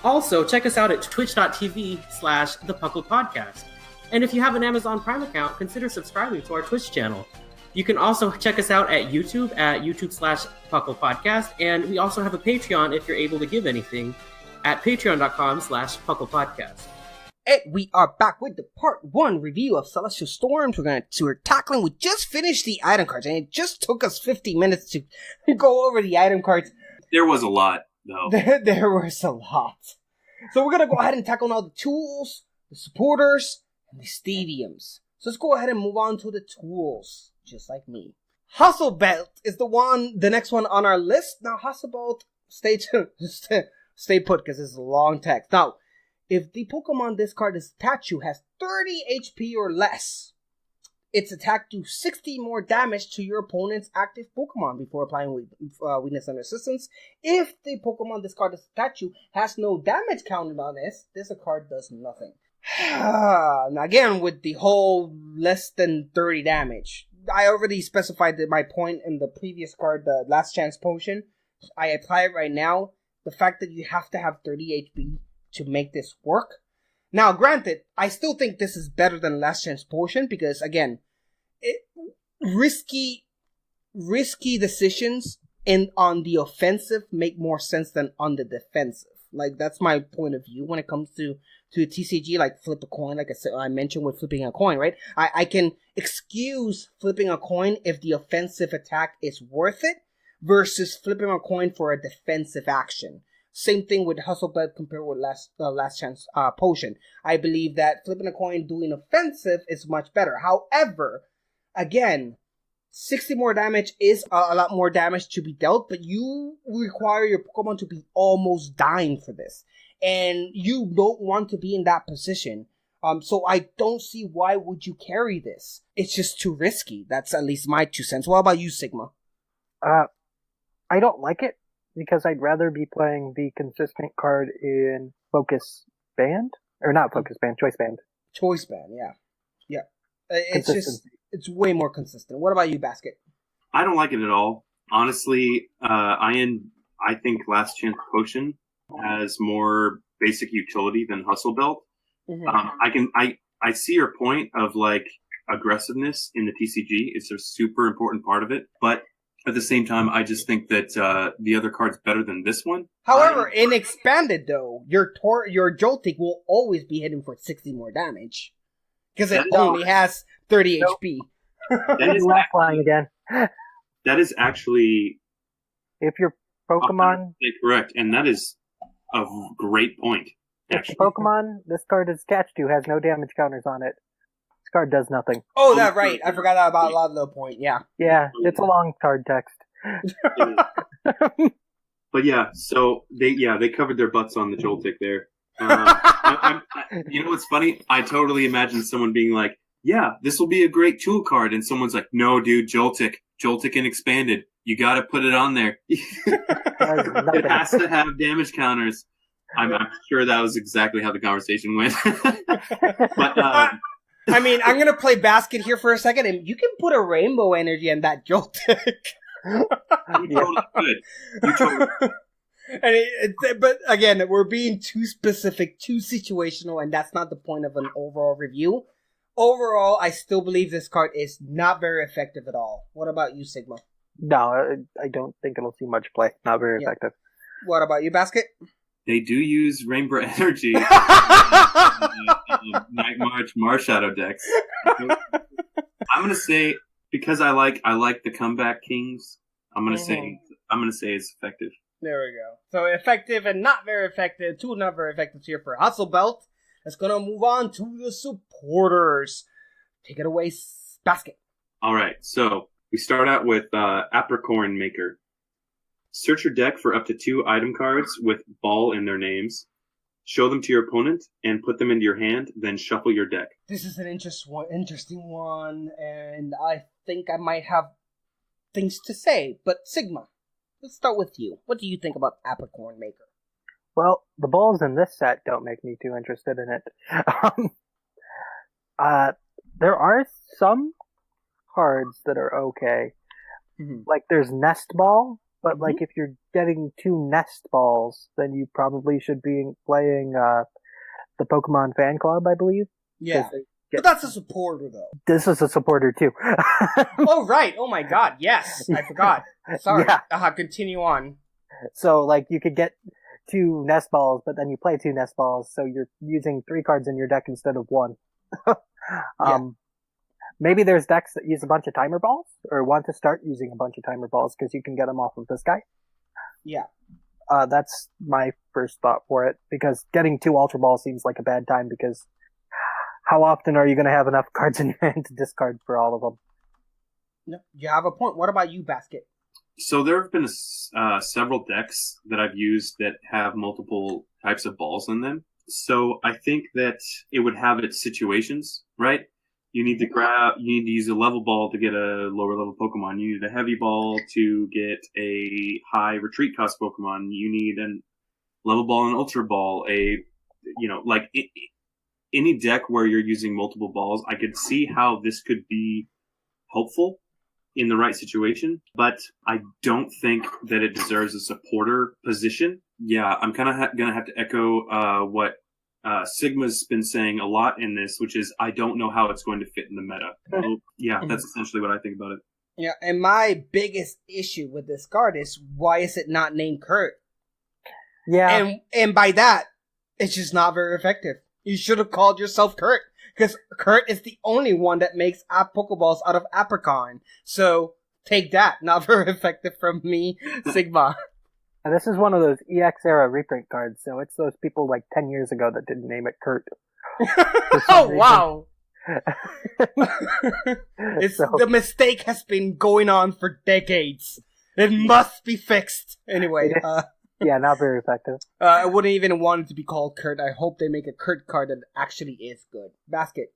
Also, check us out at twitch.tv/thepucklepodcast. And if you have an Amazon Prime account, consider subscribing to our Twitch channel. You can also check us out at YouTube at YouTube/PucklePodcast, and we also have a Patreon if you're able to give anything at patreon.com/PucklePodcast. And we are back with the part 1 review of Celestial Storms. We're tackling, we just finished the item cards, and it just took us 50 minutes to go over the item cards. There was a lot, though. There was a lot. So we're going to go ahead and tackle now the tools, the supporters, and the stadiums. So let's go ahead and move on to the tools. Just like me. Hustle Belt is the next one on our list. Now, Hustle Belt, stay put, because this is a long text. Now, if the Pokemon discarded statue has 30 HP or less, its attack do 60 more damage to your opponent's active Pokemon before applying weakness and resistance. If the Pokemon discarded statue has no damage counted on this card does nothing. Now, again, with the whole less than 30 damage. I already specified my point in the previous card, the Last Chance Potion. I apply it right now. The fact that you have to have 30 HP to make this work. Now, granted, I still think this is better than Last Chance Potion because, again, risky decisions on the offensive make more sense than on the defensive. Like, that's my point of view when it comes to TCG, like flip a coin, like I mentioned with flipping a coin, right? I can excuse flipping a coin if the offensive attack is worth it versus flipping a coin for a defensive action. Same thing with Hustle Belt compared with Last Chance Potion. I believe that flipping a coin doing offensive is much better. However, again, 60 more damage is a lot more damage to be dealt, but you require your Pokemon to be almost dying for this. And you don't want to be in that position. So I don't see why would you carry this. It's just too risky. That's at least my 2 cents. What about you, Sigma? I don't like it because I'd rather be playing the consistent card in Focus Band. Or not Focus Band, Choice Band. Choice Band, yeah. Yeah. It's way more consistent. What about you, Basket? I don't like it at all. Honestly, I think Last Chance Potion has more basic utility than Hustle Belt. Mm-hmm. I see your point of like aggressiveness in the TCG. It's a super important part of it, but at the same time, I just think that the other card's better than this one. However, in Expanded though, your Joltik will always be hitting for 60 more damage because it only has 30 HP. That is flying again. That is actually, if your Pokemon correct, and that is a great point. If the Pokemon this card is attached to has no damage counters on it, this card does nothing. Oh, that's right. I forgot about Ludlow point. Yeah. Yeah, it's a long card text. But yeah, so they covered their butts on the Joltik there. You know what's funny? I totally imagine someone being like, "Yeah, this will be a great tool card," and someone's like, "No, dude, Joltik and Expanded. You got to put it on there. It has to have damage counters." I'm sure that was exactly how the conversation went. But I mean, I'm gonna play Basket here for a second, and you can put a Rainbow Energy in that Joltik. You totally could. But again, we're being too specific, too situational, and that's not the point of an overall review. Overall, I still believe this card is not very effective at all. What about you, Sigma? No, I don't think it'll see much play. Not very effective. What about you, Basket? They do use Rainbow Energy Night March Marshadow decks. I'm gonna say because I like the Comeback Kings. I'm gonna say it's effective. There we go. So effective and not very effective. Two not very effective here for Hustle Belt. Let's gonna move on to the supporters. Take it away, Basket. All right. So we start out with Apricorn Maker. Search your deck for up to 2 item cards with ball in their names. Show them to your opponent and put them into your hand, then shuffle your deck. This is an interesting one, and I think I might have things to say. But Sigma, let's start with you. What do you think about Apricorn Maker? Well, the balls in this set don't make me too interested in it. There are some cards that are okay. Mm-hmm. Like there's Nest Ball, but Mm-hmm. like if you're getting 2 Nest Balls, then you probably should be playing the Pokemon Fan Club, I believe. Yeah, but that's a supporter, though. This is a supporter too. Oh, right. Oh, my God. Yes. I forgot. Sorry. Yeah. Continue on. So, like, you could get 2 Nest Balls, but then you play 2 Nest Balls, so you're using 3 cards in your deck instead of 1. Maybe there's decks that use a bunch of Timer Balls, or want to start using a bunch of Timer Balls, because you can get them off of this guy. Yeah. That's my first thought for it, because getting 2 Ultra Balls seems like a bad time, because how often are you going to have enough cards in your hand to discard for all of them? No, you have a point. What about you, Basket? So there have been several decks that I've used that have multiple types of balls in them. So I think that it would have its situations, right? You need to use a level ball to get a lower level Pokemon. You need a heavy ball to get a high retreat cost Pokemon. You need a level ball and ultra ball. Any deck where you're using multiple balls, I could see how this could be helpful in the right situation, but I don't think that it deserves a supporter position. Yeah, I'm kind of gonna have to echo what Sigma's been saying a lot in this, which is I don't know how it's going to fit in the meta. So, yeah, that's essentially what I think about it. Yeah, and my biggest issue with this card is why is it not named Kurt? Yeah. And by that, it's just not very effective. You should have called yourself Kurt, because Kurt is the only one that makes Pokeballs out of Apricot. So, take that. Not very effective from me, Sigma. And this is one of those EX era reprint cards, so it's those people like 10 years ago that didn't name it Kurt. Oh, wow! The mistake has been going on for decades. It must be fixed. Anyway, yeah, not very effective. I wouldn't even want it to be called Kurt. I hope they make a Kurt card that actually is good. Basket.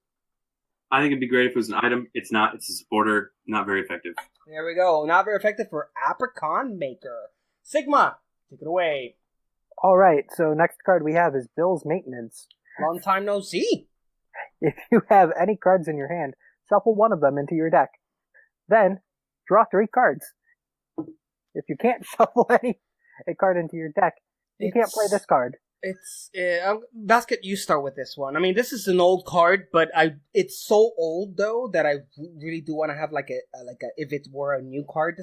I think it'd be great if it was an item. It's not. It's a supporter. Not very effective. There we go. Not very effective for Apricot Maker. Sigma, take it away. Alright, so next card we have is Bill's Maintenance. Long time no see. If you have any cards in your hand, shuffle one of them into your deck. Then, draw 3 cards. If you can't shuffle a card into your deck, you can't play this card. It's Basket. You start with this one. I mean, this is an old card, but it's so old though that I really do want to have like a if it were a new card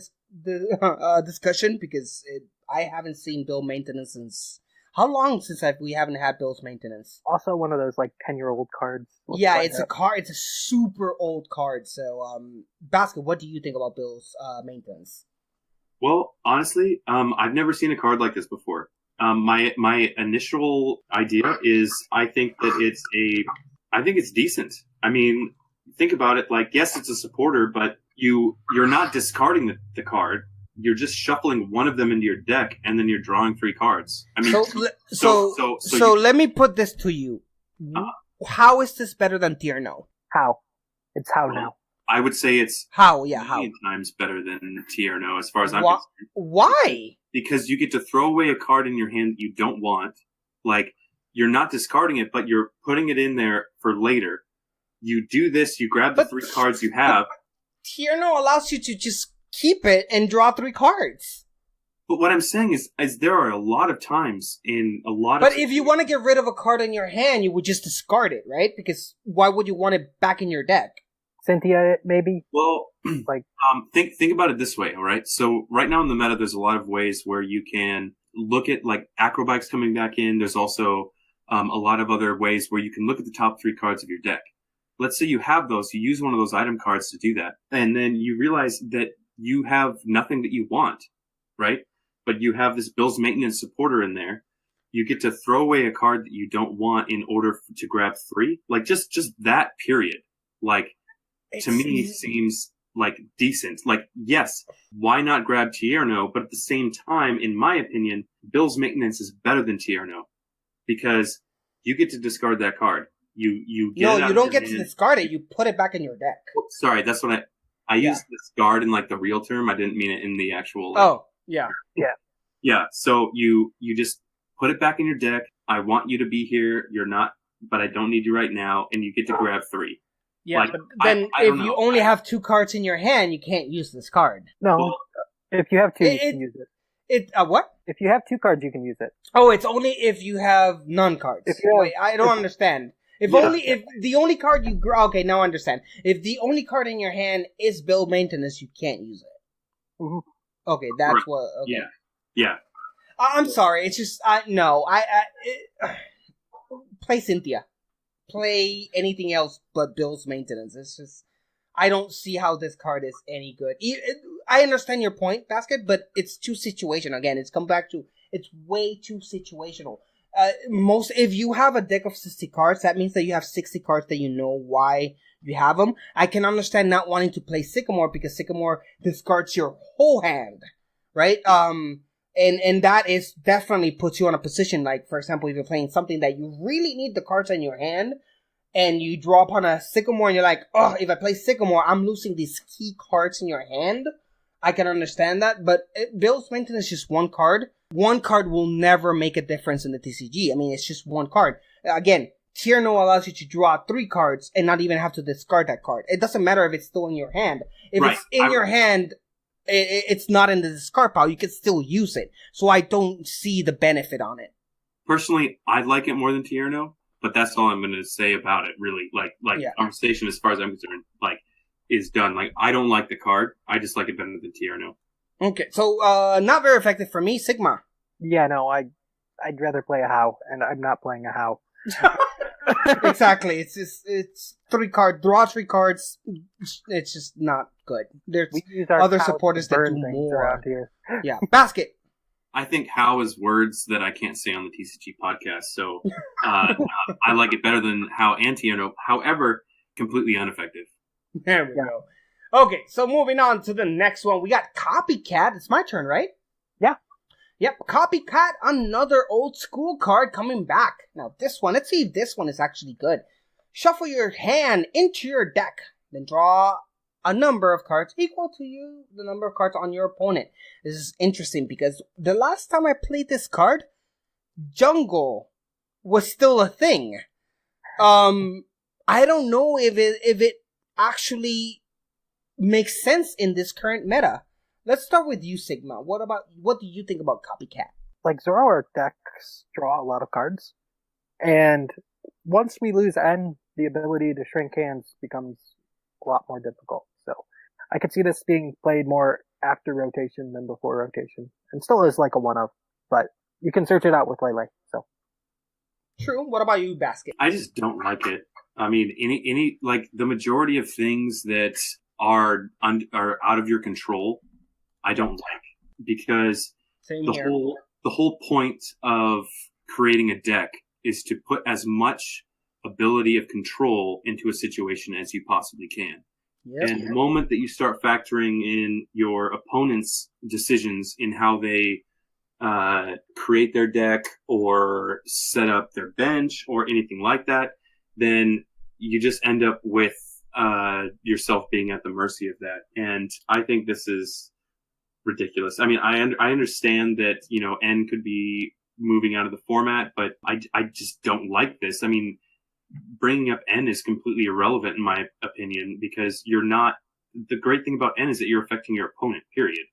discussion, because I haven't seen Bill Maintenance since how long since we haven't had Bill's Maintenance. Also, one of those like 10-year-old cards. Yeah, it's a card. It's a super old card. So, Basket, what do you think about Bill's Maintenance? Well, honestly, I've never seen a card like this before. My initial idea is I think it's decent. I mean, think about it. Like, yes, it's a supporter, but you're not discarding the card. You're just shuffling one of them into your deck, and then you're drawing 3 cards. I mean, so let me put this to you. How is this better than Tierno? How? It's how now. I would say it's how 10 times better than Tierno as far as I'm concerned. Why? Because you get to throw away a card in your hand that you don't want. Like, you're not discarding it, but you're putting it in there for later. You do this, you grab the 3 cards you have. Tierno allows you to just keep it and draw 3 cards. But what I'm saying is there are a lot of times in a lot of... But if you want to get rid of a card in your hand, you would just discard it, right? Because why would you want it back in your deck? Cynthia, maybe? Well, think about it this way, all right? So right now in the meta, there's a lot of ways where you can look at, like, Acrobikes coming back in. There's also a lot of other ways where you can look at the top 3 cards of your deck. Let's say you have those, you use one of those item cards to do that, and then you realize that you have nothing that you want, right? But you have this Bill's Maintenance supporter in there. You get to throw away a card that you don't want in order to grab 3. Like, just that period. Like, to me, seems like decent. Like, yes, why not grab Tierno? But at the same time, in my opinion, Bill's Maintenance is better than Tierno because you get to discard that card. You get No, it out you of don't your get to hand. discard it. You put it back in your deck. Oh, sorry, that's what I used discard in like the real term. I didn't mean it in the actual. Like, Oh, yeah. yeah. So you just put it back in your deck. I want you to be here. You're not, but I don't need you right now, and you get to grab 3. Yeah, Like, but then I if don't you know. only have 2 cards in your hand, you can't use this card. No, Well, if you have 2, you it- can use it. What? If you have 2 cards, you can use it. Oh, it's only if you have none cards. If you have- Wait, I don't understand. If the only card you okay, now I understand. If the only card in your hand is Bill Maintenance, you can't use it. Mhm. Okay, that's Right. what. Okay. Yeah. I'm sorry. It's just no. Play Cynthia. Play anything else but Bill's Maintenance. It's just I don't see how this card is any good. I understand your point, Basket, but it's too situational. Again, it's come back to it's way too situational. If you have a deck of 60 cards, that means that you have 60 cards that you know why you have them. I can understand not wanting to play Sycamore because Sycamore discards your whole hand, right? And that is definitely puts you on a position like, for example, if you're playing something that you really need the cards in your hand, and you draw upon a Sycamore, and you're like, oh, if I play Sycamore, I'm losing these key cards in your hand. I can understand that, but Bill's Maintenance is just one card. One card will never make a difference in the TCG. I mean, it's just one card. Again, Tierno allows you to draw 3 cards and not even have to discard that card. It doesn't matter if it's still in your hand. If it's in your hand, it's not in the discard pile. You can still use it. So I don't see the benefit on it. Personally, I like it more than Tierno, but that's all I'm going to say about it. Really, like conversation as far as I'm concerned, like is done. Like I don't like the card. I just like it better than Tierno. Okay, so not very effective for me, Sigma. Yeah, no, I'd rather play a How, and I'm not playing a How. Exactly. It's 3 cards. Draw 3 cards. It's just not good. There's We use our other Hows to supporters that burn do things more. around here. Yeah, Basket. I think how is words that I can't say on the TCG podcast, so I like it better than how and Tierno. However, completely ineffective. There we go. Okay, so moving on to the next one. We got Copycat. It's my turn, right? Yeah. Yep, Copycat, another old school card coming back. Now this one, let's see if this one is actually good. Shuffle your hand into your deck, then draw a number of cards equal to the number of cards on your opponent. This is interesting because the last time I played this card, Jungle was still a thing. I don't know if it actually makes sense in this current meta. Let's start with you, Sigma. What do you think about Copycat? Like, Zoroark decks draw a lot of cards, and once we lose N, the ability to shrink hands becomes a lot more difficult. So I could see this being played more after rotation than before rotation, and still is like a one-of, but you can search it out with Lele. So True. What about you, Basket? I just don't like it. I mean, any like the majority of things that are out of your control, I don't like because Same the here. whole point of creating a deck is to put as much ability of control into a situation as you possibly can. Yep. And the moment that you start factoring in your opponent's decisions in how they create their deck or set up their bench or anything like that, then you just end up with yourself being at the mercy of that. And I think this is ridiculous. I mean, I understand that, N could be moving out of the format, but I just don't like this. I mean, bringing up N is completely irrelevant in my opinion because the great thing about N is that you're affecting your opponent, period.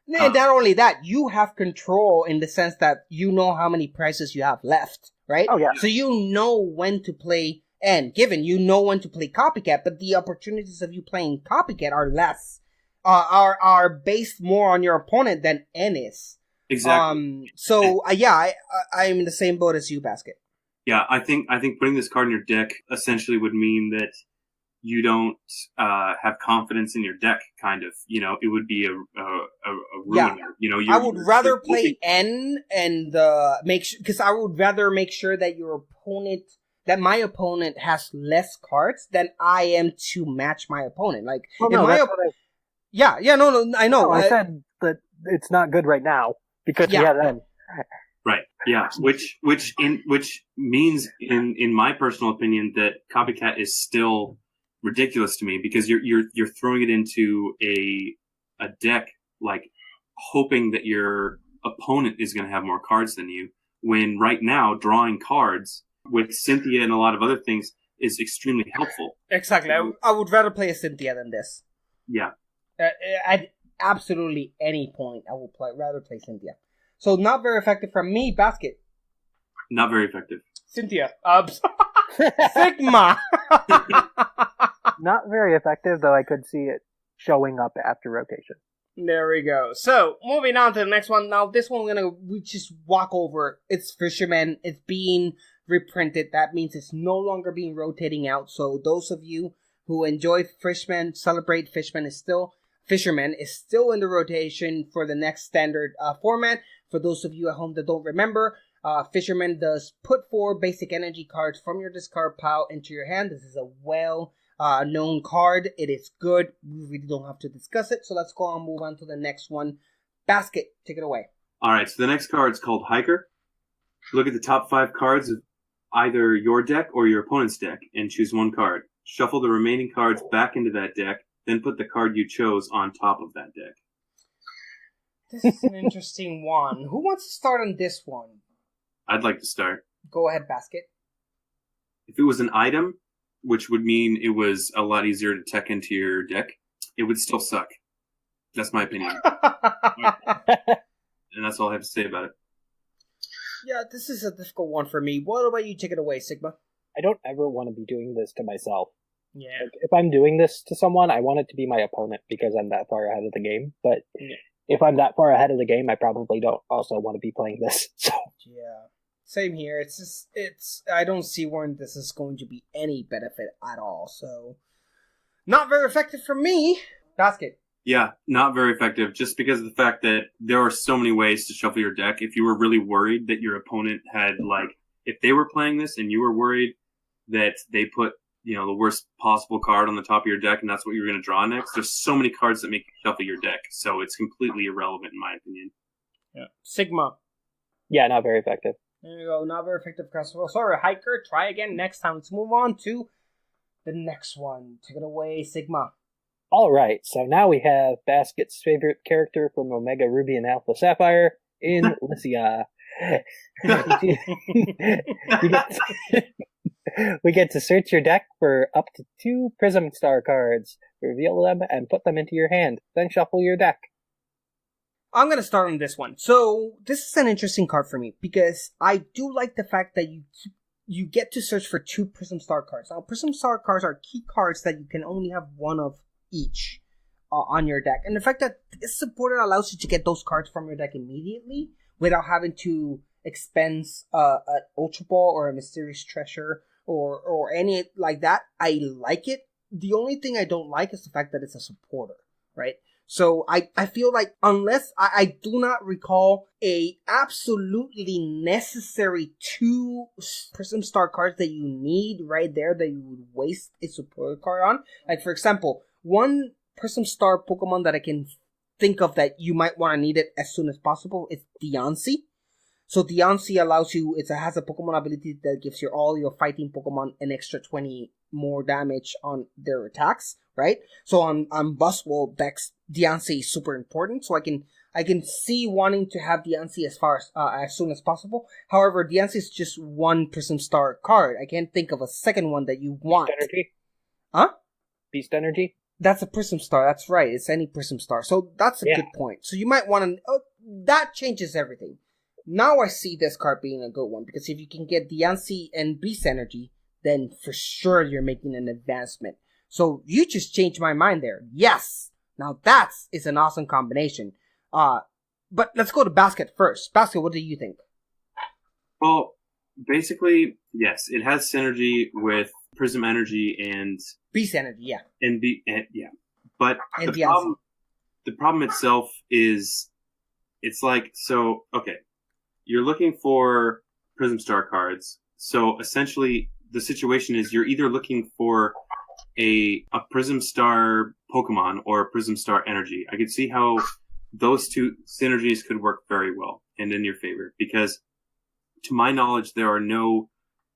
And not only that, you have control in the sense that you know how many prices you have left, right? Oh, yeah. So you know when to play N. Given you know when to play Copycat, but the opportunities of you playing Copycat are less, are based more on your opponent than N is. Exactly. I'm in the same boat as you, Basket. Yeah, I think putting this card in your deck essentially would mean that you don't have confidence in your deck. Kind of, it would be a ruiner. Yeah. I would rather play N and make sure because I would rather make sure that that my opponent has less cards than I am to match my opponent. Like, Well, if no, my that's what no, I know. no, I said that it's not good right now because we have them. Right. Yeah. Which means in my personal opinion that Copycat is still ridiculous to me because you're throwing it into a deck like hoping that your opponent is going to have more cards than you, when right now drawing cards with Cynthia and a lot of other things is extremely helpful. Exactly. I would rather play a Cynthia than this. Yeah. At absolutely any point, I would rather play Cynthia. So not very effective from me, Basket. Not very effective. Cynthia. Sigma. Not very effective, though I could see it showing up after rotation. There we go. So, moving on to the next one. Now, this one we just walk over. It's Fisherman. It's being reprinted. That means it's no longer being rotating out. So, those of you who enjoy Fisherman, celebrate Fisherman is still in the rotation for the next standard format. For those of you at home that don't remember, Fisherman does put 4 basic energy cards from your discard pile into your hand. This is a known card. It is good. We really don't have to discuss it. So let's go on and move on to the next one. Basket, take it away. All right. So the next card is called Hiker. Look at the top 5 cards of either your deck or your opponent's deck and choose one card. Shuffle the remaining cards back into that deck, then put the card you chose on top of that deck. This is an interesting one. Who wants to start on this one? I'd like to start. Go ahead, Basket. If it was an item, which would mean it was a lot easier to tech into your deck, it would still suck. That's my opinion. And that's all I have to say about it. Yeah, this is a difficult one for me. What about you? Take it away, Sigma. I don't ever want to be doing this to myself. Yeah. Like, if I'm doing this to someone, I want it to be my opponent because I'm that far ahead of the game. But if I'm that far ahead of the game, I probably don't also want to be playing this. So yeah. Same here. I don't see where this is going to be any benefit at all. So, not very effective for me. Basket. Yeah, not very effective, just because of the fact that there are so many ways to shuffle your deck. If you were really worried that your opponent had, if they were playing this and you were worried that they put, the worst possible card on the top of your deck and that's what you're going to draw next, there's so many cards that make you shuffle your deck. So it's completely irrelevant in my opinion. Yeah. Sigma. Yeah, not very effective. There you go. Not very effective. Well, sorry, Hiker. Try again next time. Let's move on to the next one. Take it away, Sigma. All right. So now we have Basket's favorite character from Omega Ruby and Alpha Sapphire in Lycia. We get to search your deck for up to 2 Prism Star cards, reveal them, and put them into your hand. Then shuffle your deck. I'm going to start on this one. So, this is an interesting card for me, because I do like the fact that you get to search for 2 Prism Star cards. Now, Prism Star cards are key cards that you can only have one of each on your deck. And the fact that this supporter allows you to get those cards from your deck immediately, without having to expense an Ultra Ball or a Mysterious Treasure or any like that, I like it. The only thing I don't like is the fact that it's a supporter, right? So I feel like unless I do not recall a absolutely necessary 2 Prism Star cards that you need right there that you would waste a supporter card on. Like, for example, one Prism Star Pokemon that I can think of that you might want to need it as soon as possible is Diancie. So Diancie allows you, it has a Pokemon ability that gives all your fighting Pokemon an extra 20 more damage on their attacks, right? So on Buzzwole decks, Diancie is super important. So I can see wanting to have Diancie as soon as possible. However, Diancie is just one Prism Star card. I can't think of a second one that you want. Beast Energy? Huh? Beast Energy? That's a Prism Star. That's right. It's any Prism Star. So that's a good point. So you might want to... Oh, that changes everything. Now I see this card being a good one, because if you can get Diancie and Beast Energy, then for sure you're making an advancement. So you just changed my mind there. Yes! Now that is an awesome combination. But let's go to Basket first. Basket, what do you think? Well, basically, yes, it has synergy with Prism Energy and... Beast Energy, yeah. But and the problem itself is, it's like, so, okay. You're looking for Prism Star cards, so essentially the situation is you're either looking for a Prism Star Pokemon or a Prism Star Energy. I could see how those two synergies could work very well and in your favor, because to my knowledge, there are no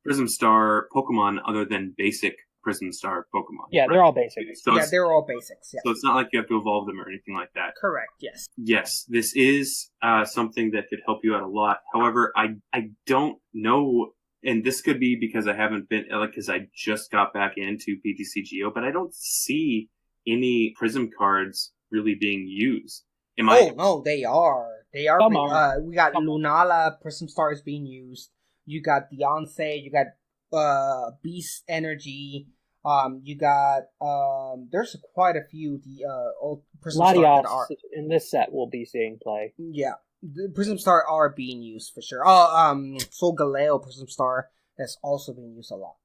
Prism Star Pokemon other than basic Prism Star Pokemon. Yeah, they're all basic. So Yeah, they're all basics. Yeah. So it's not like you have to evolve them or anything like that. Correct. Yes. Yes, this is something that could help you out a lot. However, I don't know, and this could be because I haven't been, because I just got back into PTCGO, but I don't see any Prism cards really being used. No, they are. They are. Come on. We got Lunala Prism Stars being used. You got Beyonce. You got Beast Energy. You got there's quite a few old Prism Stars that are in this set will be seeing play. Yeah, the Prism Star are being used for sure. Soul Galeo Prism Star that's also being used a lot.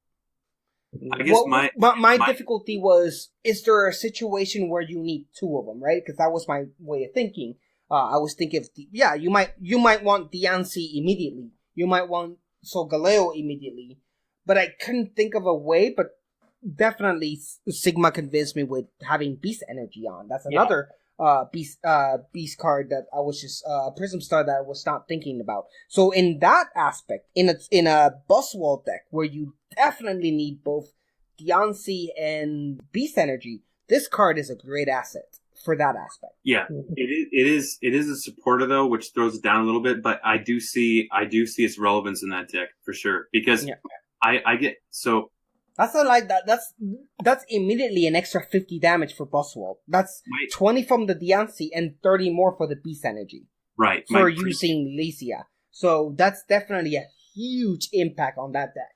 I guess my difficulty was: is there a situation where you need two of them, right? Because that was my way of thinking. I was thinking, you might want Diancie immediately. You might want Soul Galeo immediately. But I couldn't think of a way, but definitely Sigma convinced me with having Beast Energy on. That's another Beast card that I was just Prism Star that I was not thinking about. So in that aspect, in a Buzzwole deck where you definitely need both Diancie and Beast Energy, this card is a great asset for that aspect. Yeah, it is a supporter though, which throws it down a little bit, but I do see its relevance in that deck for sure, because I get so that's not like that. That's immediately an extra 50 damage for Buzzwole. That's 20 from the Diancie and 30 more for the Beast Energy. Right. For using Licia. So that's definitely a huge impact on that deck.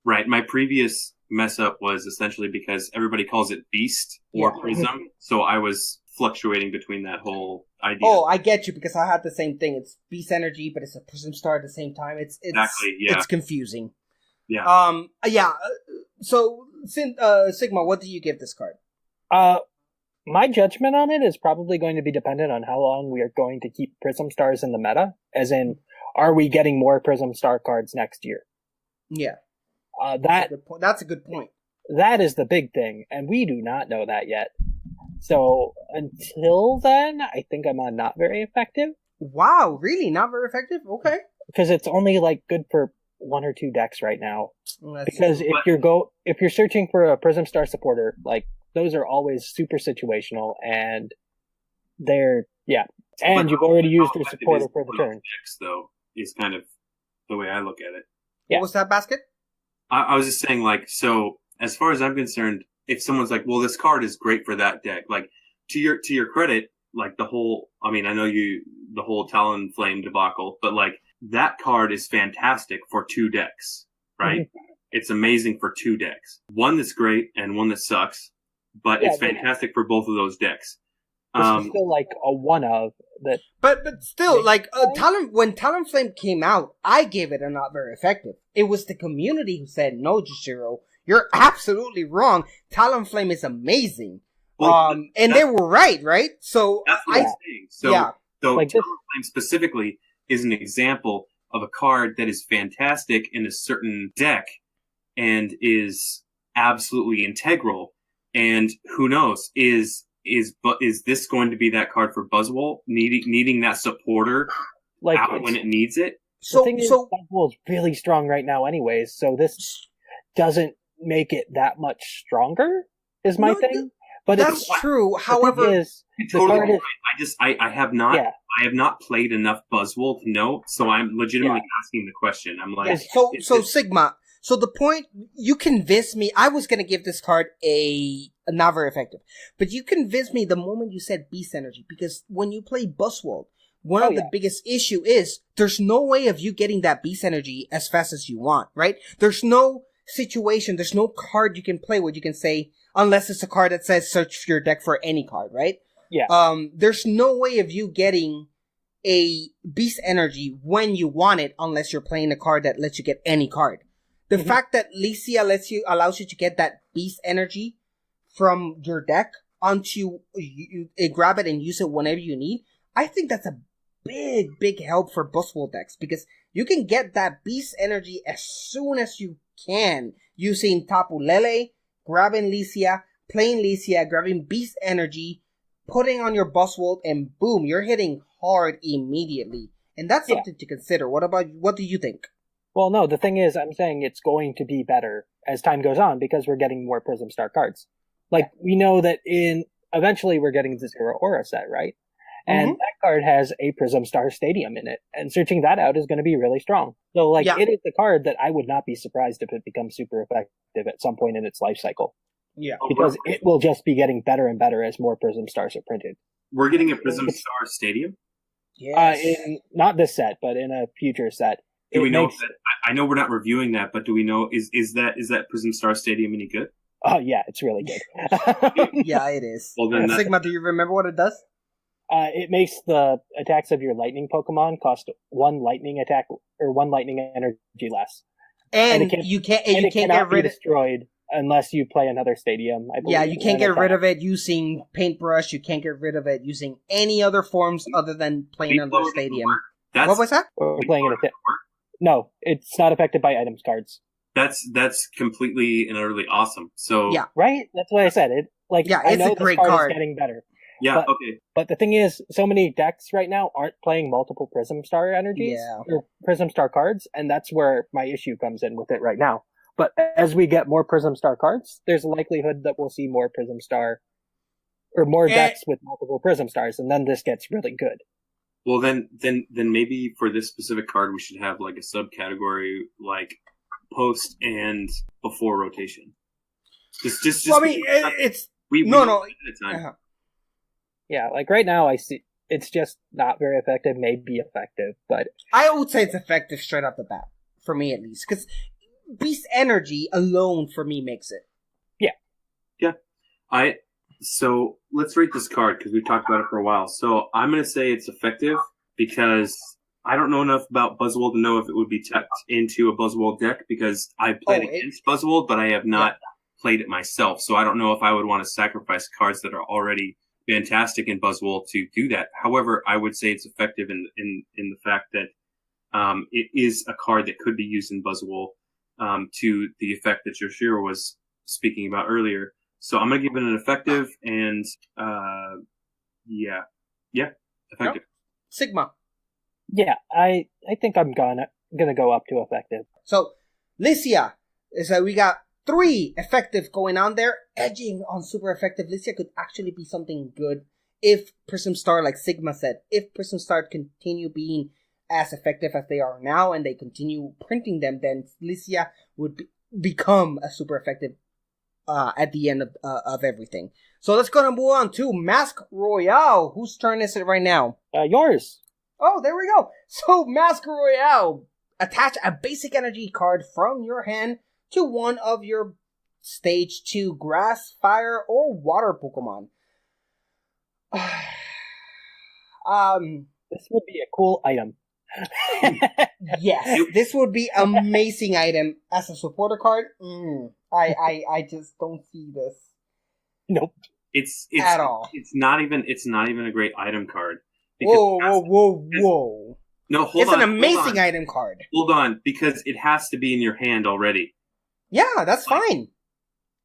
Right. My previous mess up was essentially because everybody calls it Beast or Prism, so I was fluctuating between that whole idea. Oh, I get you, because I had the same thing. It's Beast Energy, but it's a Prism Star at the same time. It's confusing. Yeah. So, Sigma, what do you give this card? My judgment on it is probably going to be dependent on how long we are going to keep Prism Stars in the meta. As in, are we getting more Prism Star cards next year? Yeah. That's a good point. That is the big thing, and we do not know that yet. So, until then, I think I'm on not very effective. Wow, really? Not very effective? Okay. Because it's only, good for one or two decks right now. Because if you're searching for a Prism Star supporter, those are always super situational, and they're and you've already used your supporter for the turn. Decks, though, is kind of the way I look at it. Yeah. What was that, Basket? I was just saying, so as far as I'm concerned, if someone's like, well, this card is great for that deck, to your credit, the whole Talonflame debacle, but that card is fantastic for two decks, right? Mm-hmm. It's amazing for two decks. One that's great and one that sucks, but it's fantastic for both of those decks. It's still a one of that. But still, when Talonflame came out, I gave it a not very effective. It was the community who said, no, Jashiro, you're absolutely wrong. Talonflame is amazing. And they were right? So that's what I'm saying. So Talonflame specifically is an example of a card that is fantastic in a certain deck and is absolutely integral. And who knows, is this going to be that card for Buzzwole, needing that supporter out when it needs it? The thing is, Buzzwole is really strong right now anyways, so this doesn't make it that much stronger, is my thing. But that's true. However, I have not played enough Buzzwole to know, so I'm legitimately asking the question. I'm like, Sigma. So the point, you convinced me. I was gonna give this card a not very effective, but you convinced me the moment you said Beast Energy, because when you play Buzzwole, one of the biggest issue is there's no way of you getting that Beast Energy as fast as you want, right? There's no situation, there's no card you can play where you can say, unless it's a card that says search your deck for any card, right? Yeah. There's no way of you getting a Beast Energy when you want it unless you're playing a card that lets you get any card. The fact that Licia allows you to get that Beast Energy from your deck onto you grab it and use it whenever you need, I think that's a big help for Buzzwole decks, because you can get that Beast Energy as soon as you can, using Tapu Lele, grabbing Licia, playing Licia, grabbing Beast Energy, putting on your Buzzwole, and boom, you're hitting hard immediately. And that's something to consider. What do you think? Well, no, the thing is, I'm saying it's going to be better as time goes on because we're getting more Prism Star cards. Like, we know that eventually we're getting the Zero Aura set, right? And that card has a Prism Star Stadium in it, and searching that out is going to be really strong. So, like, it is a card that I would not be surprised if it becomes super effective at some point in its life cycle. Yeah. Because it will just be getting better and better as more Prism Stars are printed. We're getting a Prism Star Stadium? Yes. Not this set, but in a future set. Do we know that? I know we're not reviewing that, but do we know is that Prism Star Stadium any good? Oh yeah, it's really good. Yeah, it is. Well, then Sigma, do you remember what it does? It makes the attacks of your lightning Pokemon cost 1 lightning attack or 1 lightning energy less. And you can't get rid of destroyed unless you play another stadium. I believe. Yeah, you can't get rid of it using Paintbrush. You can't get rid of it using any other forms other than playing another stadium. What was that? Or playing it. No, it's not affected by items cards. That's completely and utterly awesome. So yeah, right. That's what I said. I know a great this card. Is getting better. Yeah, okay. But the thing is, so many decks right now aren't playing multiple Prism Star energies or Prism Star cards, and that's where my issue comes in with it right now. But as we get more Prism Star cards, there's a likelihood that we'll see more Prism Star or more decks with multiple Prism Stars, and then this gets really good. Well, then maybe for this specific card, we should have like a subcategory like post and before rotation. Just. Well, I mean, it's no. Yeah, like right now, I see it's just not very effective. May be effective, but I would say it's effective straight off the bat for me at least, because Beast Energy alone for me makes it. Yeah. So let's rate this card because we've talked about it for a while. So I'm going to say it's effective because I don't know enough about Buzzwole to know if it would be tucked into a Buzzwole deck because I've played against Buzzwole, but I have not played it myself. So I don't know if I would want to sacrifice cards that are already fantastic in Buzzwole to do that. However, I would say it's effective in the fact that it is a card that could be used in Buzzwole to the effect that Yoshiro was speaking about earlier. So I'm going to give it an effective and, effective. Sigma. Yeah, I think I'm gonna go up to effective. So, Licia, so we got 3 effective going on there. Edging on super effective Licia could actually be something good if Prism Star, like Sigma said, if Prism Star continue being as effective as they are now and they continue printing them, then Licia would become a super effective at the end of everything. So let's go and move on to Mask Royale. Whose turn is it right now? Yours. Oh, there we go. So Mask Royale. Attach a basic energy card from your hand to one of your Stage 2 Grass, Fire, or Water Pokemon. This would be a cool item. Yes, this would be amazing item as a supporter card. I just don't see this. Nope. It's at all. It's not even a great item card. Whoa. No, hold on. It's an amazing item card. Hold on, because it has to be in your hand already. Yeah, that's fine.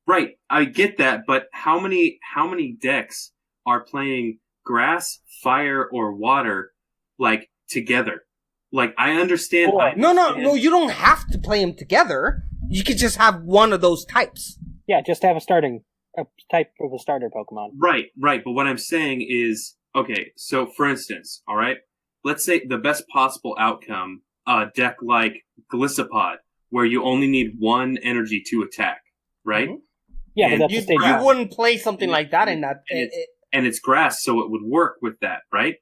Right, I get that, but how many decks are playing Grass, Fire, or Water like together? Like I understand. No, you don't have to play them together. You could just have one of those types. Yeah, just have a type of a starter Pokemon. Right. But what I'm saying is, okay, so for instance, all right, let's say the best possible outcome, a deck like Gliscopod, where you only need 1 energy to attack, right? Mm-hmm. Yeah, but that's you wouldn't play something like that in that. And it's grass, so it would work with that, right?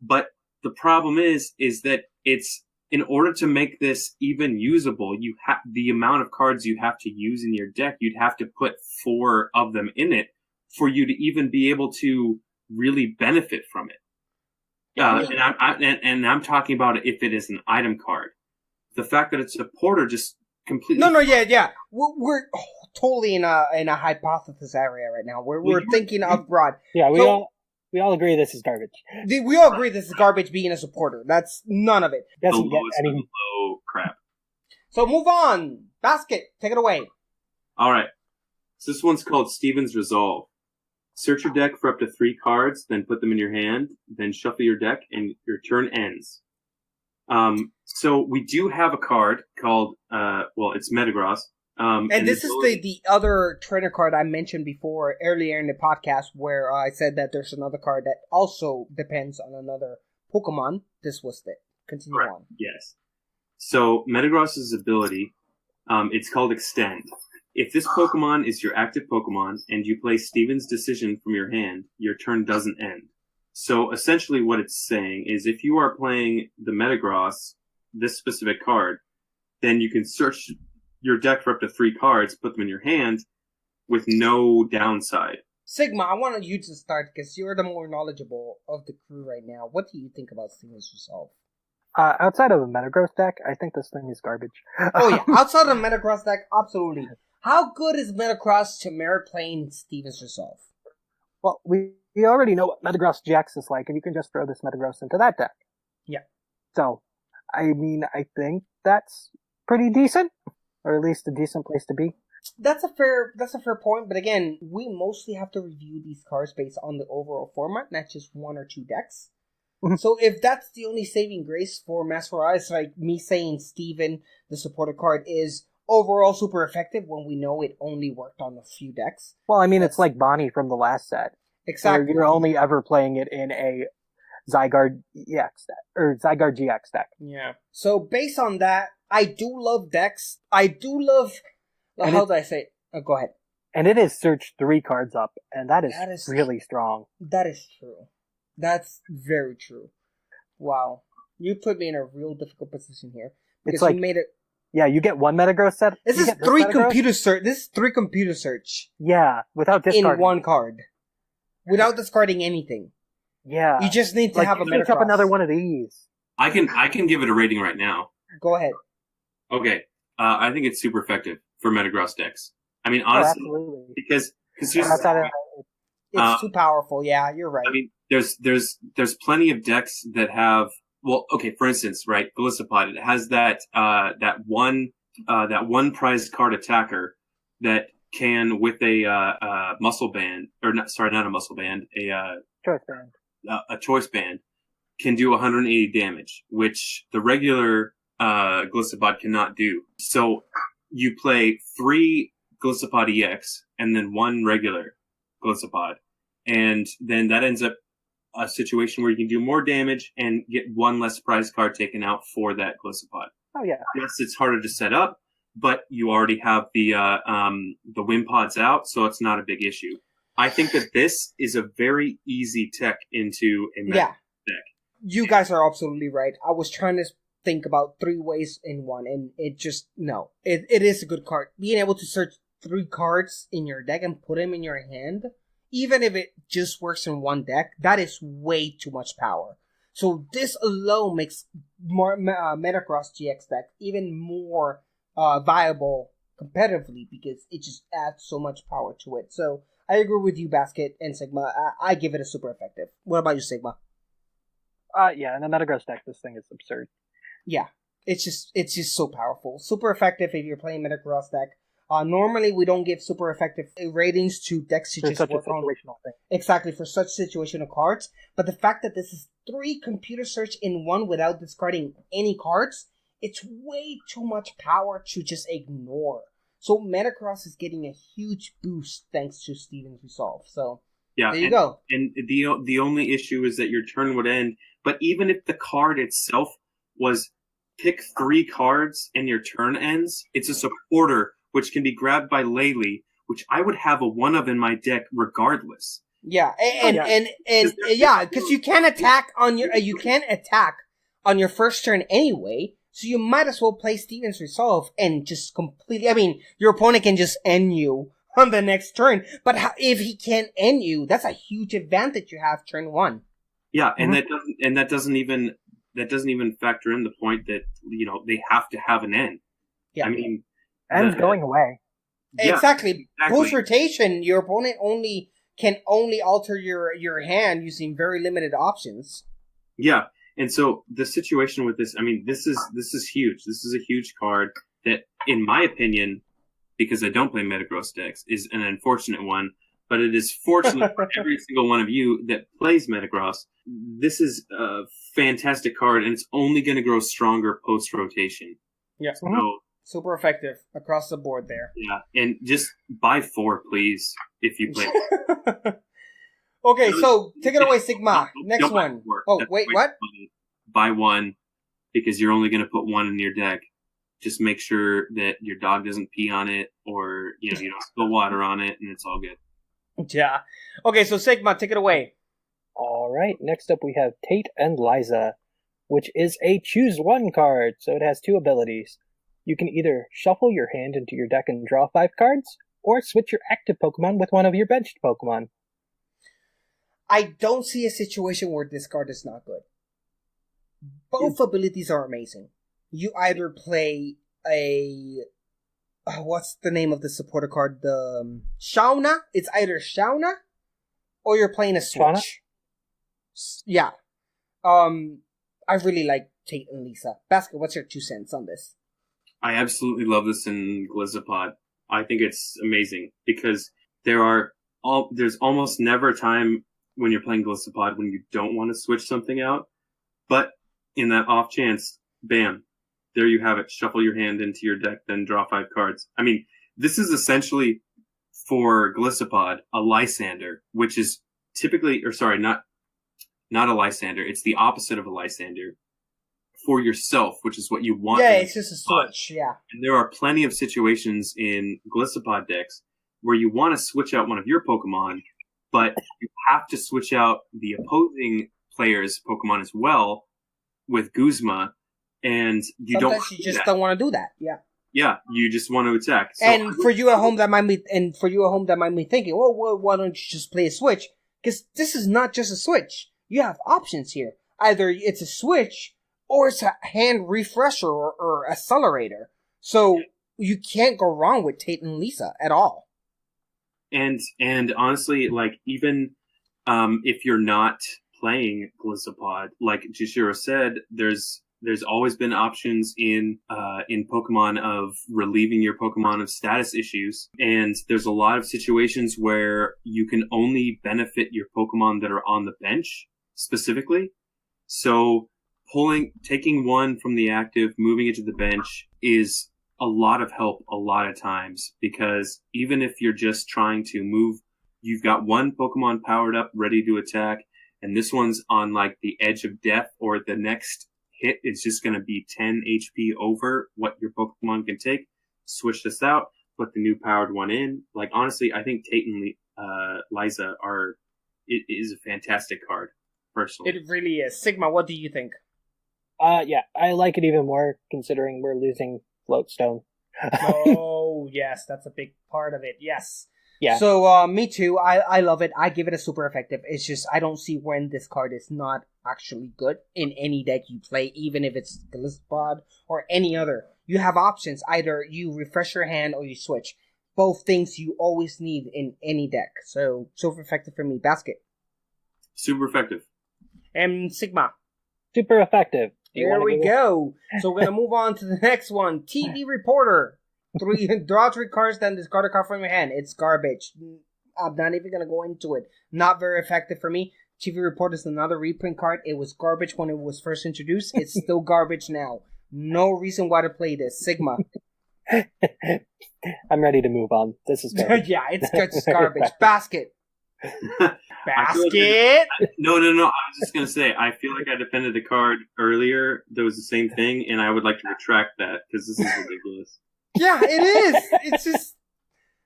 But the problem is that it's, in order to make this even usable, the amount of cards you have to use in your deck, you'd have to put 4 of them in it for you to even be able to really benefit from it. And I'm talking about if it is an item card. The fact that it's a porter just completely. Yeah. We're totally in a hypothesis area right now. We're thinking of broad. Yeah, we all agree this is garbage. We all agree this is garbage being a supporter. That's none of it. Doesn't get any low crap. So move on Basket, take it away. All right. So this one's called Steven's Resolve. Search your deck for up to 3 cards, then put them in your hand, then shuffle your deck, and your turn ends. So we do have a card called, it's Metagross. And this is the other trainer card I mentioned before earlier in the podcast where I said that there's another card that also depends on another Pokemon. This was it. Continue on. Yes. So Metagross's ability, it's called Extend. If this Pokemon is your active Pokemon and you play Steven's Decision from your hand, your turn doesn't end. So essentially what it's saying is if you are playing the Metagross, this specific card, then you can search your deck for up to 3 cards, put them in your hand with no downside. Sigma, I want you to start because you're the more knowledgeable of the crew right now. What do you think about Steven's Resolve? Outside of a Metagross deck, I think this thing is garbage. Oh yeah, outside of a Metagross deck, absolutely. How good is Metagross to merit playing Steven's Resolve? Well, we already know what Metagross GX is like, and you can just throw this Metagross into that deck. Yeah. So, I think that's pretty decent, or at least a decent place to be. That's a fair point, but again, we mostly have to review these cards based on the overall format, not just 1 or 2 decks. So if that's the only saving grace for Master Eyes, like me saying Steven, the supporter card, is overall super effective when we know it only worked on a few decks. Well, it's like Bonnie from the last set. Exactly. You're only ever playing it in a Zygarde EX deck, or Zygarde GX deck. Yeah. So based on that, I do love decks. I do love... how do I say it? Oh, go ahead. And it is search 3 cards up, and that is really strong. That is true. That's very true. Wow. You put me in a real difficult position here. Because it's like, you made it... Yeah, you get 1 Metagross set. This is 3 computer search. This is 3 computer search. Yeah, without discarding. In 1 card. Without discarding anything. Yeah. You just need to have a Metagross. Pick up another one of these. I can give it a rating right now. Go ahead. Okay. I think it's super effective for Metagross decks. Honestly, because it's too powerful. Yeah, you're right. There's plenty of decks that have, for instance, right, Golisopod, it has that one prize card attacker that can, with a muscle band, not a muscle band, choice band. A choice band can do 180 damage, which the regular Golisopod cannot do. So you play 3 Golisopod EX and then 1 regular Golisopod, and then that ends up a situation where you can do more damage and get 1 less prize card taken out for that Golisopod. Oh yeah. Yes, it's harder to set up, but you already have the Wimpods out, so it's not a big issue. I think that this is a very easy tech into a deck. You guys are absolutely right. I was trying to think about 3 ways in 1, and it just, no. It is a good card. Being able to search 3 cards in your deck and put them in your hand, even if it just works in 1 deck, that is way too much power. So this alone makes more Metagross GX deck even more viable competitively because it just adds so much power to it. So I agree with you, Basket and Sigma. I give it a super effective. What about you, Sigma? Yeah, in the Metagross deck, this thing is absurd. Yeah, it's just so powerful. Super effective if you're playing Metagross deck. Normally, we don't give super effective ratings to decks to just work on. Thing. Exactly, for such situational cards. But the fact that this is 3 computer search in 1 without discarding any cards, it's way too much power to just ignore. So Metagross is getting a huge boost thanks to Steven's Resolve. So yeah, there you go. And the only issue is that your turn would end. But even if the card itself was pick 3 cards and your turn ends, it's a supporter which can be grabbed by Laylee, which I would have a 1 of in my deck regardless. Yeah, because you can't attack on your first turn anyway. So you might as well play Steven's Resolve and just completely... your opponent can just end you on the next turn. But if he can't end you, that's a huge advantage you have turn 1. Yeah, and that doesn't even factor in the point that, they have to have an end. Yeah. End's going away. Exactly. Post-rotation, your opponent can only alter your hand using very limited options. Yeah. And so the situation with this, this is huge. This is a huge card that, in my opinion, because I don't play Metagross decks, is an unfortunate one, but it is fortunate for every single one of you that plays Metagross. This is a fantastic card, and it's only going to grow stronger post-rotation. Yeah. So, super effective across the board there. yeah, and just buy 4, please, if you play. Okay, so take it away, Sigma. Next Don't buy one. 4. Oh, That's wait, way what? too many. Buy 1, because you're only going to put 1 in your deck. Just make sure that your dog doesn't pee on it, or you don't spill water on it, and it's all good. Yeah. Okay, so Sigma, take it away. All right, next up we have Tate and Liza, which is a choose one card, so it has 2 abilities. You can either shuffle your hand into your deck and draw 5 cards, or switch your active Pokemon with one of your benched Pokemon. I don't see a situation where this card is not good. Both abilities are amazing. You either play a... what's the name of the supporter card? The Shauna? It's either Shauna, or you're playing a Switch. Shauna? Yeah. I really like Tate and Lisa. Basket, what's your 2 cents on this? I absolutely love this in Glizzapod. I think it's amazing because there's almost never a time when you're playing Glizzapod when you don't want to switch something out. But in that off chance, bam, there you have it. Shuffle your hand into your deck, then draw 5 cards. I mean, this is essentially for Glizzapod a Lysander, which is typically, not a Lysander. It's the opposite of a Lysander. For yourself, which is what you want. Yeah, it's just a switch, yeah. And there are plenty of situations in Glizzapod decks where you want to switch out one of your Pokemon, but you have to switch out the opposing player's Pokemon as well with Guzma, and you Sometimes you just don't want to do that, yeah. Yeah, you just want to attack. So and for you at home that might be thinking, well, why don't you just play a switch? Because this is not just a switch. You have options here. Either it's a switch, or it's a hand refresher or accelerator. So you can't go wrong with Tate and Lisa at all. And honestly, like, even if you're not playing Glizzapod, like Jishiro said, there's always been options in Pokemon of relieving your Pokemon of status issues. And there's a lot of situations where you can only benefit your Pokemon that are on the bench specifically. So taking 1 from the active, moving it to the bench is a lot of help a lot of times, because even if you're just trying to move, you've got 1 Pokemon powered up, ready to attack, and this one's on like the edge of death, or the next hit is just going to be 10 HP over what your Pokemon can take. Switch this out, put the new powered one in. Like, honestly, I think Tate and Liza is a fantastic card, personally. It really is. Sigma, what do you think? Yeah, I like it even more considering we're losing Floatstone. Oh, yes, that's a big part of it, yes. Yeah. So, me too, I love it. I give it a super effective. It's just, I don't see when this card is not actually good in any deck you play, even if it's Glizzapod or any other. You have options. Either you refresh your hand or you switch. Both things you always need in any deck. So, super effective for me. Basket. Super effective. And Sigma. Super effective. There we go. So we're going to move on to the next one. TV Reporter. Draw 3 cards, then discard a card from your hand. It's garbage. I'm not even going to go into it. Not very effective for me. TV Reporter is another reprint card. It was garbage when it was first introduced. It's still garbage now. No reason why to play this. Sigma. I'm ready to move on. This is garbage. Yeah, it's garbage. Basket. Basket. No. I was just gonna say, I feel like I defended the card earlier that was the same thing, and I would like to retract that because this is ridiculous. Yeah, it is. It's just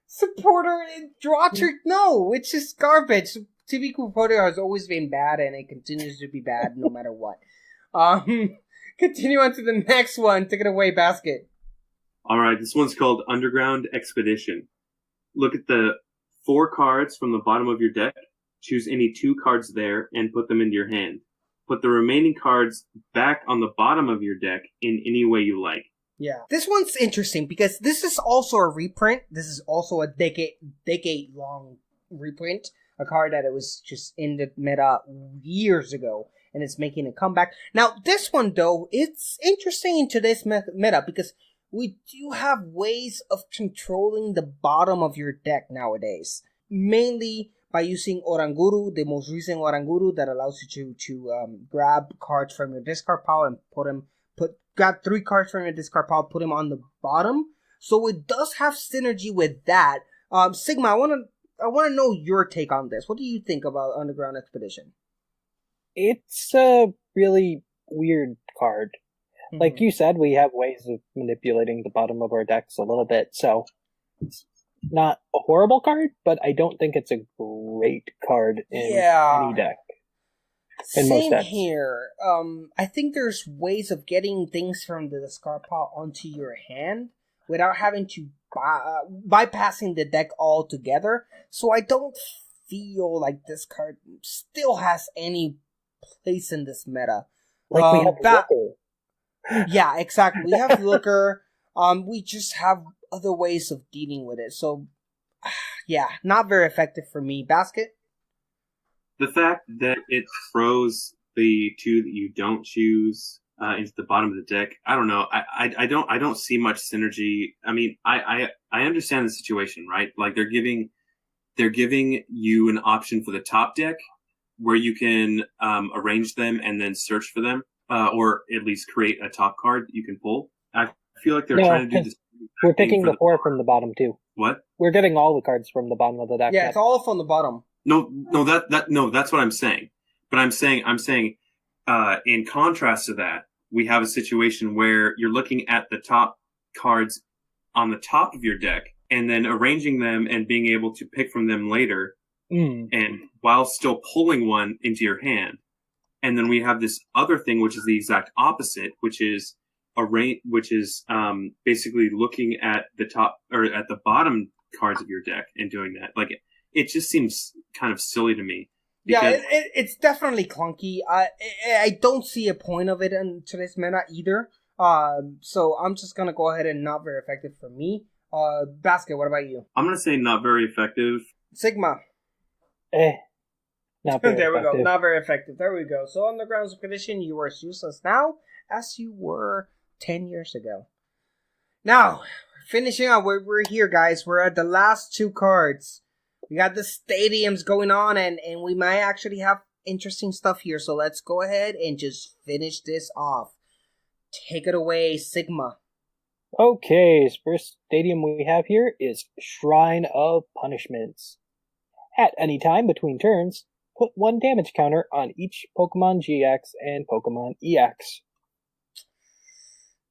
supporter and draw trick. No, it's just garbage. TV Reporter has always been bad, and it continues to be bad no matter what. Continue on to the next one. Take it away, Basket. All right, this one's called Underground Expedition. Look at the 4 cards from the bottom of your deck. Choose any 2 cards there and put them into your hand. Put the remaining cards back on the bottom of your deck in any way you like. Yeah. This one's interesting because this is also a reprint. This is also a decade-long reprint. A card that it was just in the meta years ago, and it's making a comeback. Now, this one, though, it's interesting in today's meta because we do have ways of controlling the bottom of your deck nowadays. Mainly by using Oranguru, the most recent Oranguru that allows you to grab cards from your discard pile and grab 3 cards from your discard pile, put them on the bottom. So it does have synergy with that. Sigma, I want to know your take on this. What do you think about Underground Expedition? It's a really weird card. Like you said, we have ways of manipulating the bottom of our decks a little bit, so it's not a horrible card, but I don't think it's a great card in any deck. In most Same decks. here. I think there's ways of getting things from the discard pile onto your hand without having to bypassing the deck altogether. So I don't feel like this card still has any place in this meta. Like we have Looker. Yeah, exactly. We have Looker. We just have other ways of dealing with it. So, yeah, not very effective for me. Basket? The fact that it throws the 2 that you don't choose into the bottom of the deck, I don't know. I don't see much synergy. I mean, I understand the situation, right? Like they're giving you an option for the top deck where you can arrange them and then search for them. Or at least create a top card that you can pull. I feel like they're trying to do this. We're picking the 4 from the bottom too. What? We're getting all the cards from the bottom of the deck. Yeah, it's all from the bottom. No, that's what I'm saying. But I'm saying, in contrast to that, we have a situation where you're looking at the top cards on the top of your deck and then arranging them and being able to pick from them later, and while still pulling one into your hand. And then we have this other thing, which is the exact opposite, which is basically looking at the top or at the bottom cards of your deck and doing that. Like it just seems kind of silly to me. Yeah, it's definitely clunky. I don't see a point of it in today's meta either. So I'm just gonna go ahead and not very effective for me. Basket, what about you? I'm gonna say not very effective. Sigma. Not very there we effective. go. Not very effective. There we go. So Underground Expedition, you are as useless now as you were 10 years ago. Now, finishing up, we're here, guys. We're at the last 2 cards. We got the stadiums going on, and we might actually have interesting stuff here. So let's go ahead and just finish this off. Take it away, Sigma. Okay, first stadium we have here is Shrine of Punishments. At any time between turns, put 1 damage counter on each Pokemon GX and Pokemon EX.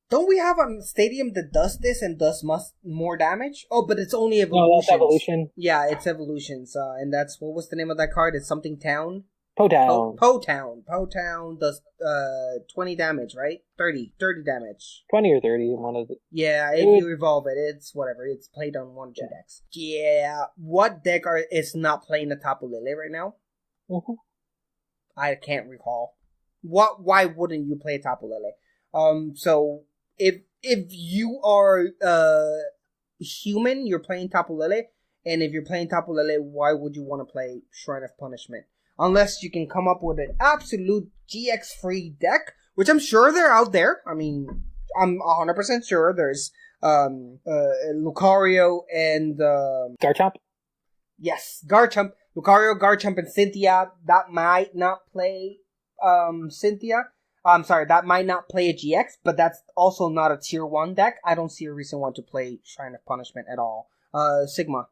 Don't we have a stadium that does this and does more damage? Oh, but it's only evolutions. No, that's evolution. Yeah, it's evolutions. And that's, what was the name of that card? It's something town? Po-Town. Po-Town. Po-Town does 20 damage, right? 30 damage. 20 or 30, one of the... Yeah, if you evolve it, it's whatever. It's played on 1 2 decks. Yeah, what deck is not playing the Tapu Lele right now? Mm-hmm. I can't recall. Why wouldn't you play Tapu Lele? So if you are human, you're playing Tapu Lele, and if you're playing Tapu Lele, why would you want to play Shrine of Punishment? Unless you can come up with an absolute GX-free deck, which I'm sure they're out there. I mean, I'm 100% sure there's Lucario and... Garchomp? Yes, Garchomp. Lucario, Garchomp, and Cynthia. That might not play Cynthia. I'm sorry, that might not play a GX, but that's also not a tier 1 deck. I don't see a reason why to play Shrine of Punishment at all. Sigma.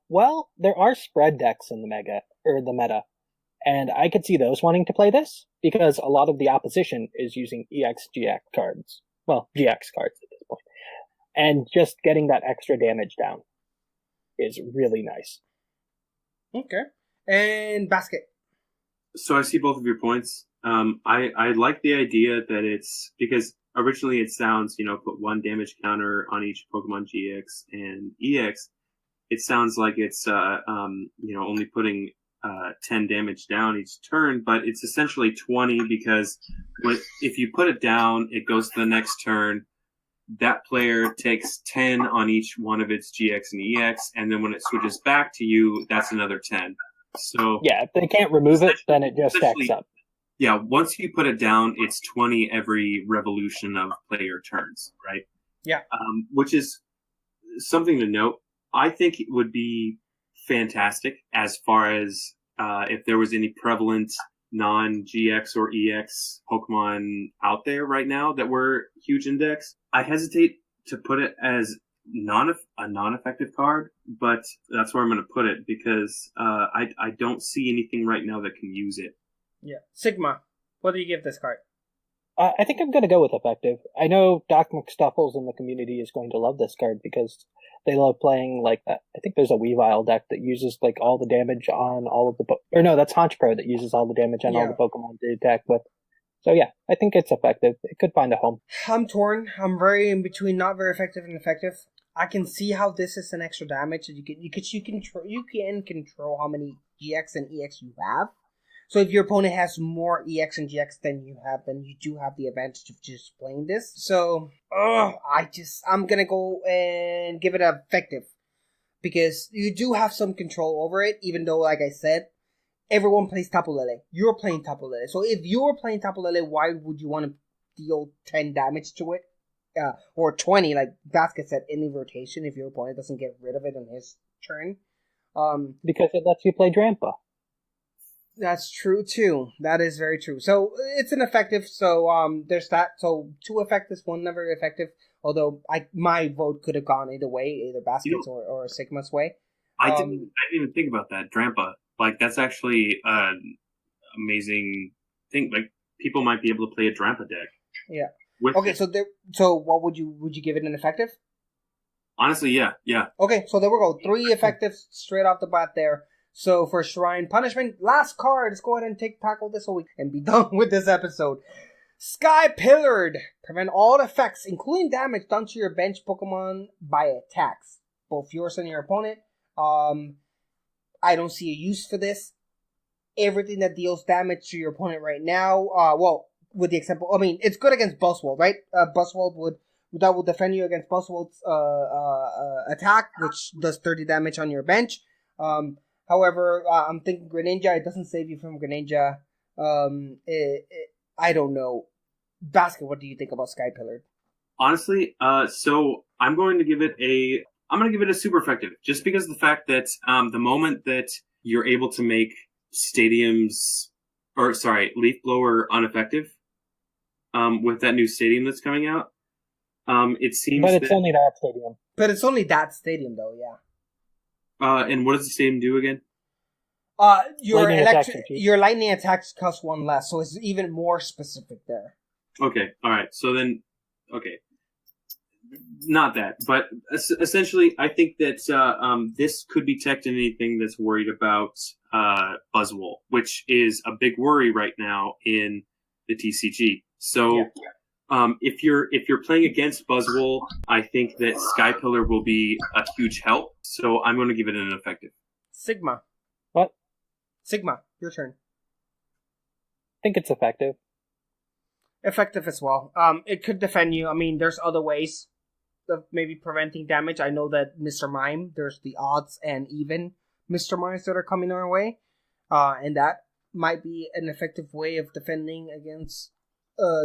Well, there are spread decks in the meta, and I could see those wanting to play this, because a lot of the opposition is using EX-GX cards. Well, GX cards at this point. And just getting that extra damage down is really nice. Okay. And Basket. So I see both of your points. I like the idea that it's, because originally it sounds, put 1 damage counter on each Pokemon GX and EX. It sounds like it's, only putting 10 damage down each turn, but it's essentially 20 because if you put it down, it goes to the next turn. That player takes 10 on each one of its GX and EX, and then when it switches back to you, that's another 10. So yeah, if they can't remove it, then it just stacks up. Yeah, once you put it down, it's 20 every revolution of player turns, right? Yeah. Which is something to note. I think it would be fantastic as far as if there was any prevalent non-GX or EX Pokemon out there right now that were huge index. I hesitate to put it as a non-effective card, but that's where I'm going to put it because I don't see anything right now that can use it. Yeah. Sigma, what do you give this card? I think I'm going to go with effective. I know Doc McStuffles in the community is going to love this card because they love playing, like, I think there's a Weavile deck that uses, like, all the damage on all of the... Or no, that's Haunch Pro that uses all the damage on all the Pokemon to attack with. So yeah, I think it's effective. It could find a home. I'm torn. I'm very in between not very effective and effective. I can see how this is an extra damage. You can control how many GX and EX you have. So if your opponent has more EX and GX than you have, then you do have the advantage of just playing this. So, I'm gonna go and give it a effective. Because you do have some control over it, even though, like I said, everyone plays Tapu Lele. You're playing Tapu Lele. So if you're playing Tapu Lele, why would you want to deal 10 damage to it? Or 20, like Basket said, in the rotation if your opponent doesn't get rid of it on his turn. Because it lets you play Drampa. That's true too. That is very true. So it's an effective. So there's that. So 2 effectives, 1 not very effective. Although my vote could have gone either way, either Basket's or Sigma's way. I didn't even think about that Drampa. Like that's actually an amazing thing. Like people might be able to play a Drampa deck. Yeah. Okay. So what would you give it an effective? Honestly, yeah. Okay. So there we go. 3 effectives straight off the bat there. So for Shrine Punishment, last card. Let's go ahead and tackle this whole week and be done with this episode. Sky Pillared. Prevent all effects, including damage done to your bench Pokemon by attacks. Both yours and your opponent. I don't see a use for this. Everything that deals damage to your opponent right now, with the example, it's good against Buzzwole, right? Buzzwole would defend you against Buzzwole's attack, which does 30 damage on your bench. However, I'm thinking Greninja. It doesn't save you from Greninja. I don't know. Basket, what do you think about Sky Pillared? Honestly, so I'm going to give it a super effective, just because of the fact that the moment that you're able to make Leaf Blower ineffective, with that new stadium that's coming out, it seems. But it's only that stadium. But it's only that stadium, though. Yeah. And what does the stadium do again? Your lightning attacks cost 1 less, so it's even more specific there. Okay, all right. So then, okay, not that, but essentially, I think that this could be teched in anything that's worried about Buzzwole, which is a big worry right now in the TCG. So, if you're playing against Buzzwole, I think that Sky Pillar will be a huge help. So I'm going to give it an effective. Sigma. What? Sigma, your turn. I think it's effective. Effective as well. It could defend you. There's other ways of maybe preventing damage. I know that Mr. Mime, there's the odds and even Mr. Mimes that are coming our way. And that might be an effective way of defending against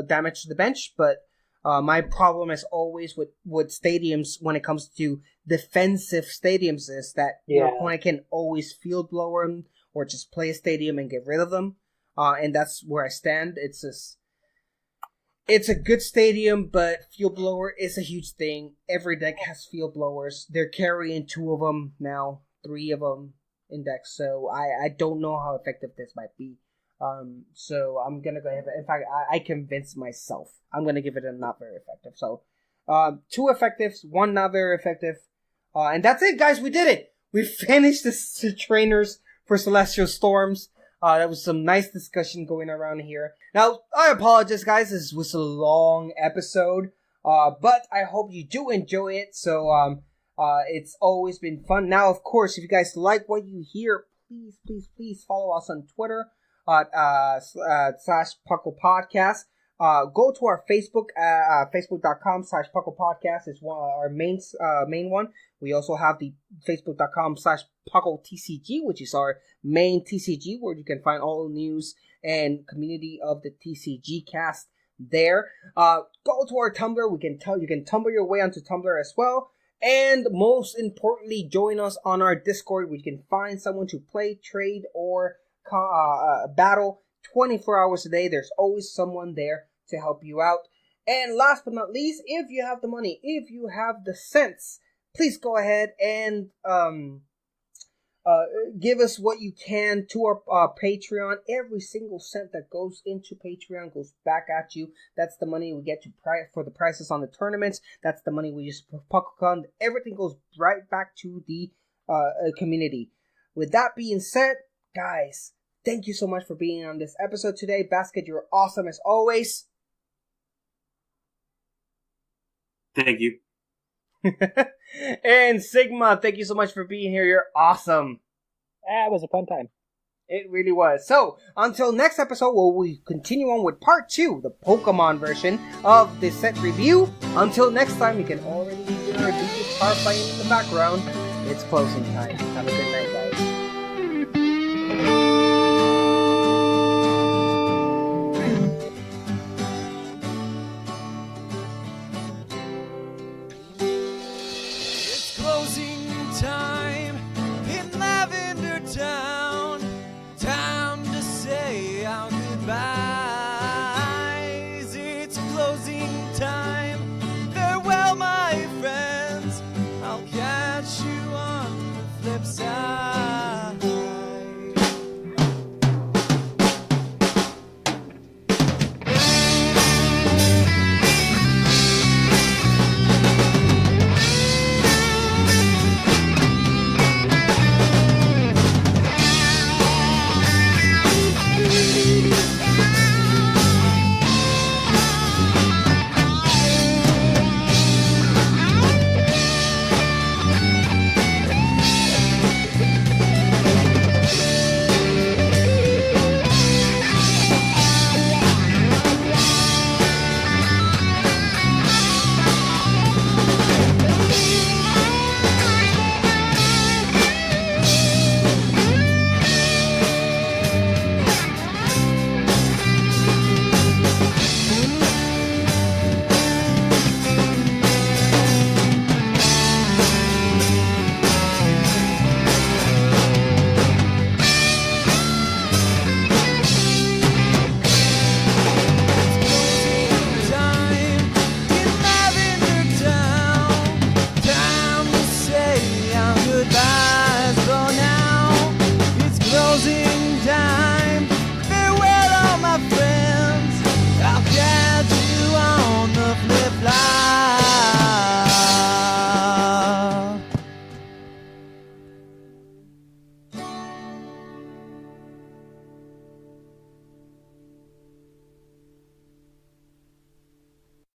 damage to the bench. But my problem, as always, with stadiums when it comes to defensive stadiums is that your opponent can always field blower them or just play a stadium and get rid of them. And that's where I stand. It's a good stadium, but field blower is a huge thing. Every deck has field blowers. They're carrying 2 of them now, 3 of them in decks. So I don't know how effective this might be. So I'm gonna go ahead. In fact, I convinced myself. I'm gonna give it a not very effective. So 2 effectives, 1 not very effective. And that's it, guys. We did it. We finished the trainers for Celestial Storms. That was some nice discussion going around here. Now, I apologize, guys. This was a long episode. But I hope you do enjoy it. So, it's always been fun. Now, of course, if you guys like what you hear, please follow us on Twitter at /Puckle Podcast. Go to our Facebook, facebook.com/Puckle Podcast is our main one. We also have the facebook.com/Puckle TCG, which is our main TCG, where you can find all the news and community of the TCGcast there. Go to our Tumblr. You can tumble your way onto Tumblr as well. And most importantly, join us on our Discord, where you can find someone to play, trade, or battle 24 hours a day. There's always someone there to help you out. And last but not least, if you have the money, if you have the sense, please go ahead and give us what you can to our Patreon. Every single cent that goes into Patreon goes back at you. That's the money we get for the prices on the tournaments. That's the money we use for PuckleCon. Everything goes right back to the community. With that being said, guys, thank you so much for being on this episode today. Basket, you're awesome as always. Thank you. And Sigma, thank you so much for being here. You're awesome. It was a fun time. It really was. So, until next episode, where we continue on with part 2, the Pokemon version of the set review. Until next time, you can already hear our guitar playing in the background. It's closing time. Have a good night, guys.